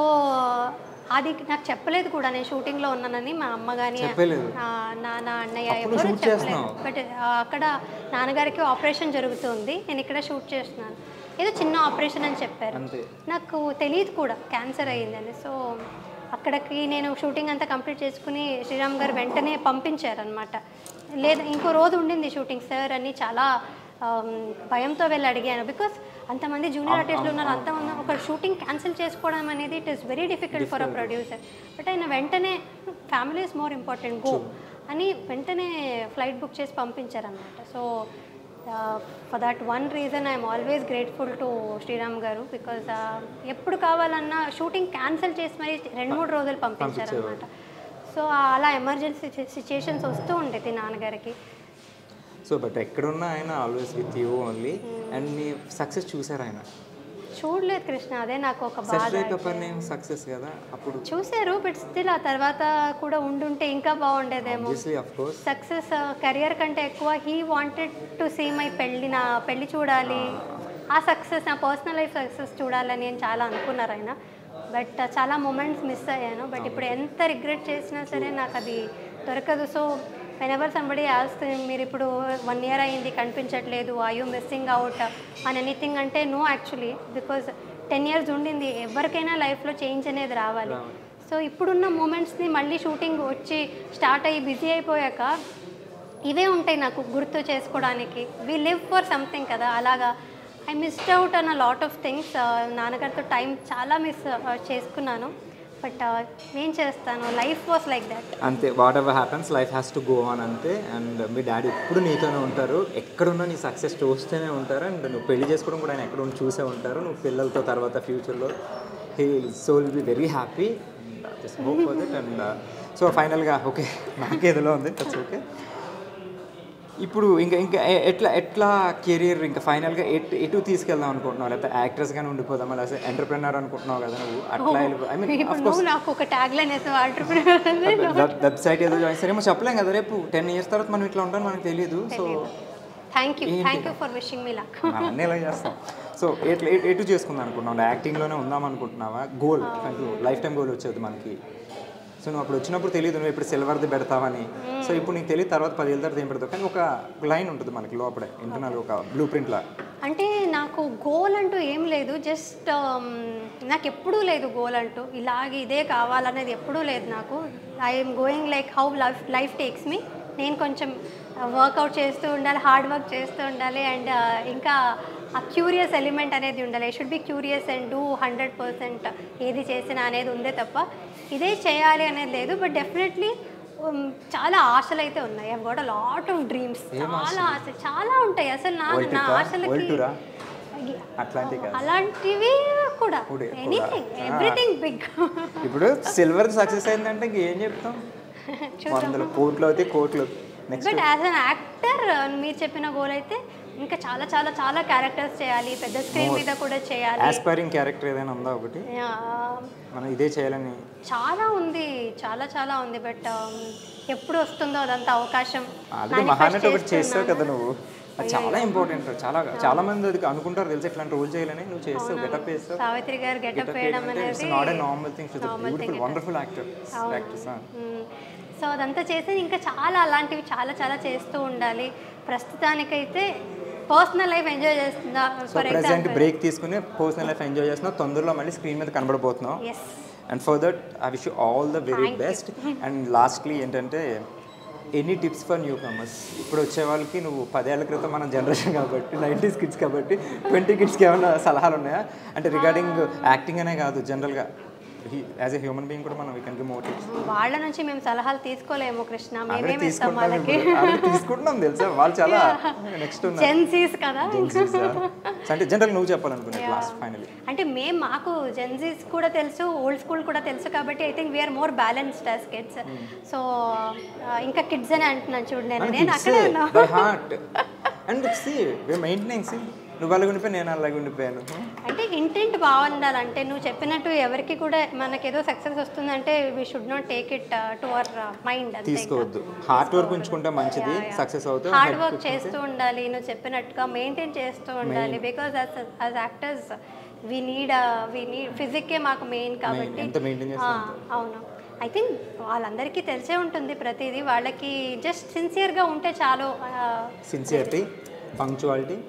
అది నాకు చెప్పలేదు కూడా నేను షూటింగ్లో ఉన్నానని మా అమ్మ కానీ నా అన్నయ్య ఎవరు చెప్పలేదు. బట్ అక్కడ నాన్నగారికి ఆపరేషన్ జరుగుతుంది, నేను ఇక్కడ షూట్ చేస్తున్నాను, ఏదో చిన్న ఆపరేషన్ అని చెప్పారు, నాకు తెలియదు కూడా క్యాన్సర్ అయ్యిందని. సో అక్కడికి నేను షూటింగ్ అంతా కంప్లీట్ చేసుకుని శ్రీరామ్ గారు వెంటనే పంపించారనమాట. లేదా ఇంకో రోజు ఉండింది షూటింగ్ సార్ అని చాలా భయంతో వెళ్ళి అడిగాను, బికాస్ అంతమంది జూనియర్ ఆర్టిస్టులు ఉన్నారు, అంతమంది ఒక షూటింగ్ క్యాన్సిల్ చేసుకోవడం అనేది it is very difficult for a producer. But ఆయన వెంటనే family is more important go అని వెంటనే ఫ్లైట్ బుక్ చేసి పంపించారనమాట. So for that one reason I'm always grateful to Sriram garu, because ఎప్పుడు కావాలన్నా షూటింగ్ క్యాన్సిల్ చేసి మరి 2-3 రోజులు పంపించారనమాట. సో అలా ఎమర్జెన్సీ సిచ్యుయేషన్స్ వస్తూ ఉండేది నాన్నగారికి. సో బట్ ఎక్కడున్నా ఆయన always with you only. And నీ సక్సెస్ చూసారు ఆయన? చూడలేదు కృష్ణ, అదే నాకు ఒక బాధ. సక్సెస్ కదా అప్పుడు చూసారు, బట్ స్టిల్ ఆ తర్వాత కూడా ఉండుంటే ఇంకా బాగుండేదేమో. సక్సెస్ కెరియర్ కంటే ఎక్కువ he wanted to see my నా పెళ్ళి చూడాలి, ఆ సక్సెస్ నా పర్సనల్ లైఫ్ సక్సెస్ చూడాలని అని చాలా అనుకున్నారు ఆయన. బట్ చాలా మూమెంట్స్ మిస్ అయ్యాను. బట్ ఇప్పుడు ఎంత రిగ్రెట్ చేసినా సరే నాకు అది దొరకదు. సో whenever somebody asks మీరు ఇప్పుడు 1 year అయింది కనిపించట్లేదు, are you missing out on anything అంటే నో యాక్చువల్లీ, బికాజ్ 10 years ఉండింది, ఎవరికైనా లైఫ్లో చేంజ్ అనేది రావాలి. సో ఇప్పుడున్న మూమెంట్స్ని మళ్ళీ షూటింగ్ వచ్చి స్టార్ట్ అయ్యి బిజీ అయిపోయాక ఇవే ఉంటాయి నాకు గుర్తు చేసుకోవడానికి. వి లివ్ ఫర్ సంథింగ్ కదా, అలాగా I missed out an a lot of things. నాన్నగారితో టైం చాలా మిస్ చేసుకున్నాను. బట్ ఏం చేస్తాను, లైఫ్ వాస్ లైక్ దట్. అంతే, what ever happens life has to go on అంతే. అండ్ మీ డాడీ ఎప్పుడు నీతోనే ఉంటారు, ఎక్కడున్నా నీ సక్సెస్ చూస్తూనే ఉంటారు. అండ్ నువ్వు పెళ్లి చేసుకోవడం కూడా ఆయన ఎక్కడ చూసే ఉంటారు, నువ్వు పిల్లలతో తర్వాత ఫ్యూచర్లో he so will be very happy. Just hope for that. And so ఫైనల్గా ఓకే నాకేదిలో ఉంది, దట్స్ ఓకే. ఇప్పుడు ఇంకా ఎట్లా కెరీర్ ఇంకా ఫైనల్గా ఎటు తీసుకెళ్దాం అనుకుంటున్నావు? లేకపోతే యాక్ట్రెస్గానే ఉండిపోదామా, లేకపోతే ఎంటర్ప్రెనర్ అనుకుంటున్నావు కదా నువ్వు? అట్లా ఐ మీన్ నాకు ఒక ట్యాగ్లైన్ వెబ్సైట్ ఏదో జాయిన్ సరేమో చెప్పలేం కదా, రేపు 10 years తర్వాత మనం ఇట్లా ఉంటాం మనకు తెలియదు. So thank you for wishing me luck. అన్నీ ఎలా చేస్తాం. సో ఎటు చేసుకుందాం అనుకుంటున్నావు? యాక్టింగ్లోనే ఉందాం అనుకుంటున్నావా? గోల్ లైఫ్ టైం గోల్ వచ్చేది మనకి. సో నువ్వు అప్పుడు వచ్చినప్పుడు తెలియదు నువ్వు ఇప్పుడు సిల్వర్ది పెడతావని. సో ఇప్పుడు నీకు తెలియదు తర్వాత 10 ఏళ్ళ తర్వాత ఏం పెడతావు, కానీ ఒక లైన్ ఉంటుంది మనకి లోపలే ఇంటర్నల్, ఒక బ్లూ ప్రింట్లా. అంటే నాకు గోల్ అంటూ ఏం లేదు, జస్ట్ నాకు ఎప్పుడూ లేదు గోల్ అంటూ ఇలాగే ఇదే కావాలనేది ఎప్పుడూ లేదు నాకు. I'm going like how life takes me. నేను కొంచెం వర్కౌట్ చేస్తూ ఉండాలి, హార్డ్ వర్క్ చేస్తూ ఉండాలి, అండ్ ఇంకా ఆ క్యూరియస్ ఎలిమెంట్ అనేది ఉండాలి. I should be curious and do 100% ఏది చేసినా అనేది ఉందే తప్ప ఇదే చేయాలి అనేది లేదు. బట్ డెఫినెట్లీ చాలా ఆశలు అయితే ఉన్నాయి. I got a lot of dreams, చాలా ఉంటాయి అసలు. నా ఆశలకి అలాంటివి కూడా ఎనీథింగ్ ఎవ్రీథింగ్ బిగ్. ఇప్పుడు సిల్వర్ సక్సెస్ అయిందంటే ఏం చెప్తాం, 100 కోట్లు అయితే కోట్లు. బట్ యాజ్ అన్ యాక్టర్ మీరు చెప్పిన గోల్ అయితే ఇంకా చాలా చాలా చాలా క్యారెక్టర్స్ చేయాలి, పెద్ద స్క్రీన్ మీద కూడా చేయాలి. ఆస్పైరింగ్ క్యారెక్టర్ ఏదైనా ఉందా ఒకటి మనం ఇదే చేయాలని? చాలా ఉంది, చాలా చాలా ఉంది. బట్ ఎప్పుడు వస్తుందో అదంతా అవకాశం. ఆల్రెడీ మహానటి ఒకటి చేస్తావు కదా నువ్వు, అది చాలా ఇంపార్టెంట్. చాలా మంది అది అనుకుంటారు తెలుసు ఇట్లాంటి రోల్ చేయాలని. నువ్వు చేస్తావు, గెటప్ వేస్తావు. సావిత్రి గారు గెటప్ వేయడం అనేది not a normal thing. She is beautiful wonderful actress. So అదంతా చేసి ఇంకా చాలా అలాంటివి చాలా చాలా చేస్తూ ఉండాలి. ప్రస్తుతానికైతే పర్సనల్ లైఫ్ ఎంజాయ్ చేస్తుందా. ఫర్ ప్రెసెంట్ బ్రేక్ తీసుకుని పర్సనల్ లైఫ్ ఎంజాయ్ చేస్తున్నావు, తొందరలో మళ్ళీ స్క్రీన్ మీద కనబడబోతున్నావు. And for that I wish you all the very best. And lastly ఏంటంటే any tips for newcomers? ఇప్పుడు వచ్చే వాళ్ళకి నువ్వు 10 ఏళ్ల క్రితం మన జనరేషన్ కాబట్టి 90s కిడ్స్ కాబట్టి 20 కిడ్స్కి ఏమైనా సలహాలు ఉన్నాయా? అంటే రిగార్డింగ్ యాక్టింగ్ అనే కాదు, జనరల్గా యాజ్ ఎ హ్యూమన్ బీయింగ్ కూడా మనం we can give more tips. వాళ్ళ నుంచి మేము సలహాలు తీసుకోలేము కృష్ణ, మేమేం ఇస్తాం వాళ్ళకి. తీసుకుంటున్నాం తెలుసా, వాళ్ళు చాలా నెక్స్ట్ జెన్సీస్ కదా. అంటే జనరల్ నువ్వు చెప్పాలనుకున్నా లాస్ట్ ఫైనలీ. అంటే మేము మాకు జెన్సీస్ కూడా తెలుసు, ఓల్డ్ స్కూల్ కూడా తెలుసు కాబట్టి I think we are more balanced as kids. So ఇంకా కిడ్స్ అని అంటున్నాను చూడు, నేను అక్కడే ఉన్నా. By heart and see we are maintaining. See నువ్వు అలాగే ఉండిపోయి నేను అలాగే ఉండిపోయాను. అంటే ఇంటెంట్ బాగుండాలంటే నువ్వు చెప్పినట్టు ఎవరికి కూడా మనకేదో సక్సెస్ వస్తుందంటే we should not take it to our mind. తీసుకోవద్దు, హార్డ్ వర్క్ ఉంచుకుంటే మంచిది, సక్సెస్ అవుతుంది. హార్డ్ వర్క్ చేస్తూ ఉండాలి, నువ్వు చెప్పినట్టుగా మెయింటైన్ చేస్తూ ఉండాలి. Because as actors we need ఫిజిక్కే మాకు మెయిన్ కాబట్టి. అవును, ఐ థింక్ వాళ్ళందరికీ తెలిసే ఉంటుంది ప్రతిదీ. వాళ్ళకి జస్ట్ సిన్సియర్గా ఉంటే చాలు. సిన్సియరిటీ, పంక్చువాలిటీ,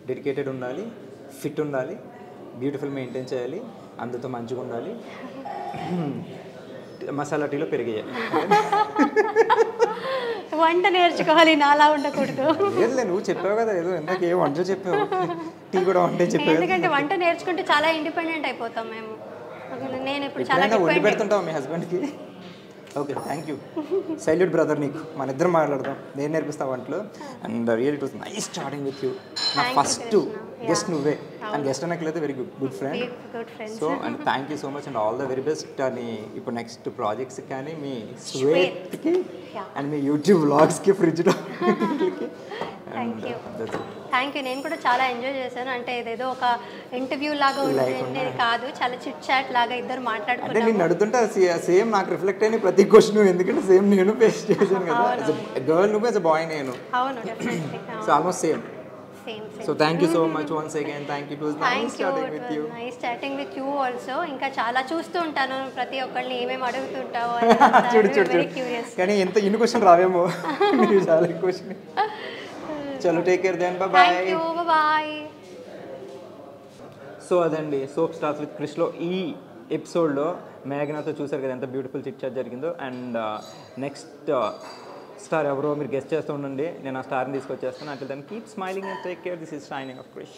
డెడికేటెడ్ ఉండాలి, ఫిట్ ఉండాలి, బ్యూటిఫుల్ మెయింటైన్ చేయాలి, అందరితో మంచిగా ఉండాలి, మసాలా టీలో పెరిగేయాలి. వంట నేర్చుకోవాలి, నాలా ఉండకూడదు. లేదు నువ్వు చెప్పావు కదా, ఏదో ఇందాక ఏ వంట చెప్పావు, టీ కూడా వంటే చెప్పావు. ఎందుకంటే వంట నేర్చుకుంటే చాలా ఇండిపెండెంట్ అయిపోతాం మేము. నేను ఇప్పుడు చాలా వండి పెడుతుంటావు మీ హస్బెండ్కి? Okay, thank you. Salute brother నీకు. మన ఇద్దరం మాట్లాడదాం, నేను నేర్పిస్తా వంటలు. And real it was nice starting with you. నా ఫస్ట్ గెస్ట్ నువ్వే, అండ్ గెస్ట్ అనట్లేదు very good friend. So and thank you so much and all the very best. అని ఇప్పుడు నెక్స్ట్ ప్రాజెక్ట్స్ కానీ మీ స్వేట్కి అండ్ మీ యూట్యూబ్ వ్లాగ్స్కి, ఫ్రిడ్జ్లో. Thank you. నేను కూడా చాలా ఎంజాయ్ చేశాను. అంటే ఇదేదో ఒక ఇంటర్వ్యూ లాగా ఉండేది కాదు, చాలా చిట్ చాట్ లాగా ఇద్దరు మాట్లాడుకుంటే. నేను అడుగుతుంటా సేమ్ నాకు రిఫ్లెక్ట్ అయిన ప్రతి క్వశ్చన్, ఎందుకంటే సేమ్ నేను ఫేస్ చేశాను కదా. గర్ల్ నువ్వు, యాజ్ ఎ బాయ్ నేను. అవును, definitely. So almost same. So thank you so much once again. Thank you. It was nice chatting with you. Nice chatting with you also. ఇంకా చాలా చూస్తూ ఉంటాను ప్రతి ఒక్కళ్ళని, ఏమేమి అడుగుతుంటావో. చూడు కానీ ఇన్ని క్వశ్చన్ రావేమో, చాలా క్వశ్చన్. చలో take care then, bye bye. Thank you, bye bye. So అదండి సోప్ స్టార్స్ విత్ క్రిష్లో ఈ ఎపిసోడ్లో మేఘనాతో చూసారు కదా ఎంత బ్యూటిఫుల్ చిట్ చాట్ జరిగిందో. అండ్ నెక్స్ట్ స్టార్ ఎవరో మీరు గెస్ట్ చేస్తూ ఉండండి, నేను ఆ స్టార్ని తీసుకొచ్చేస్తాను. అంటే దాన్ని keep smiling and take care. This is signing off Krish.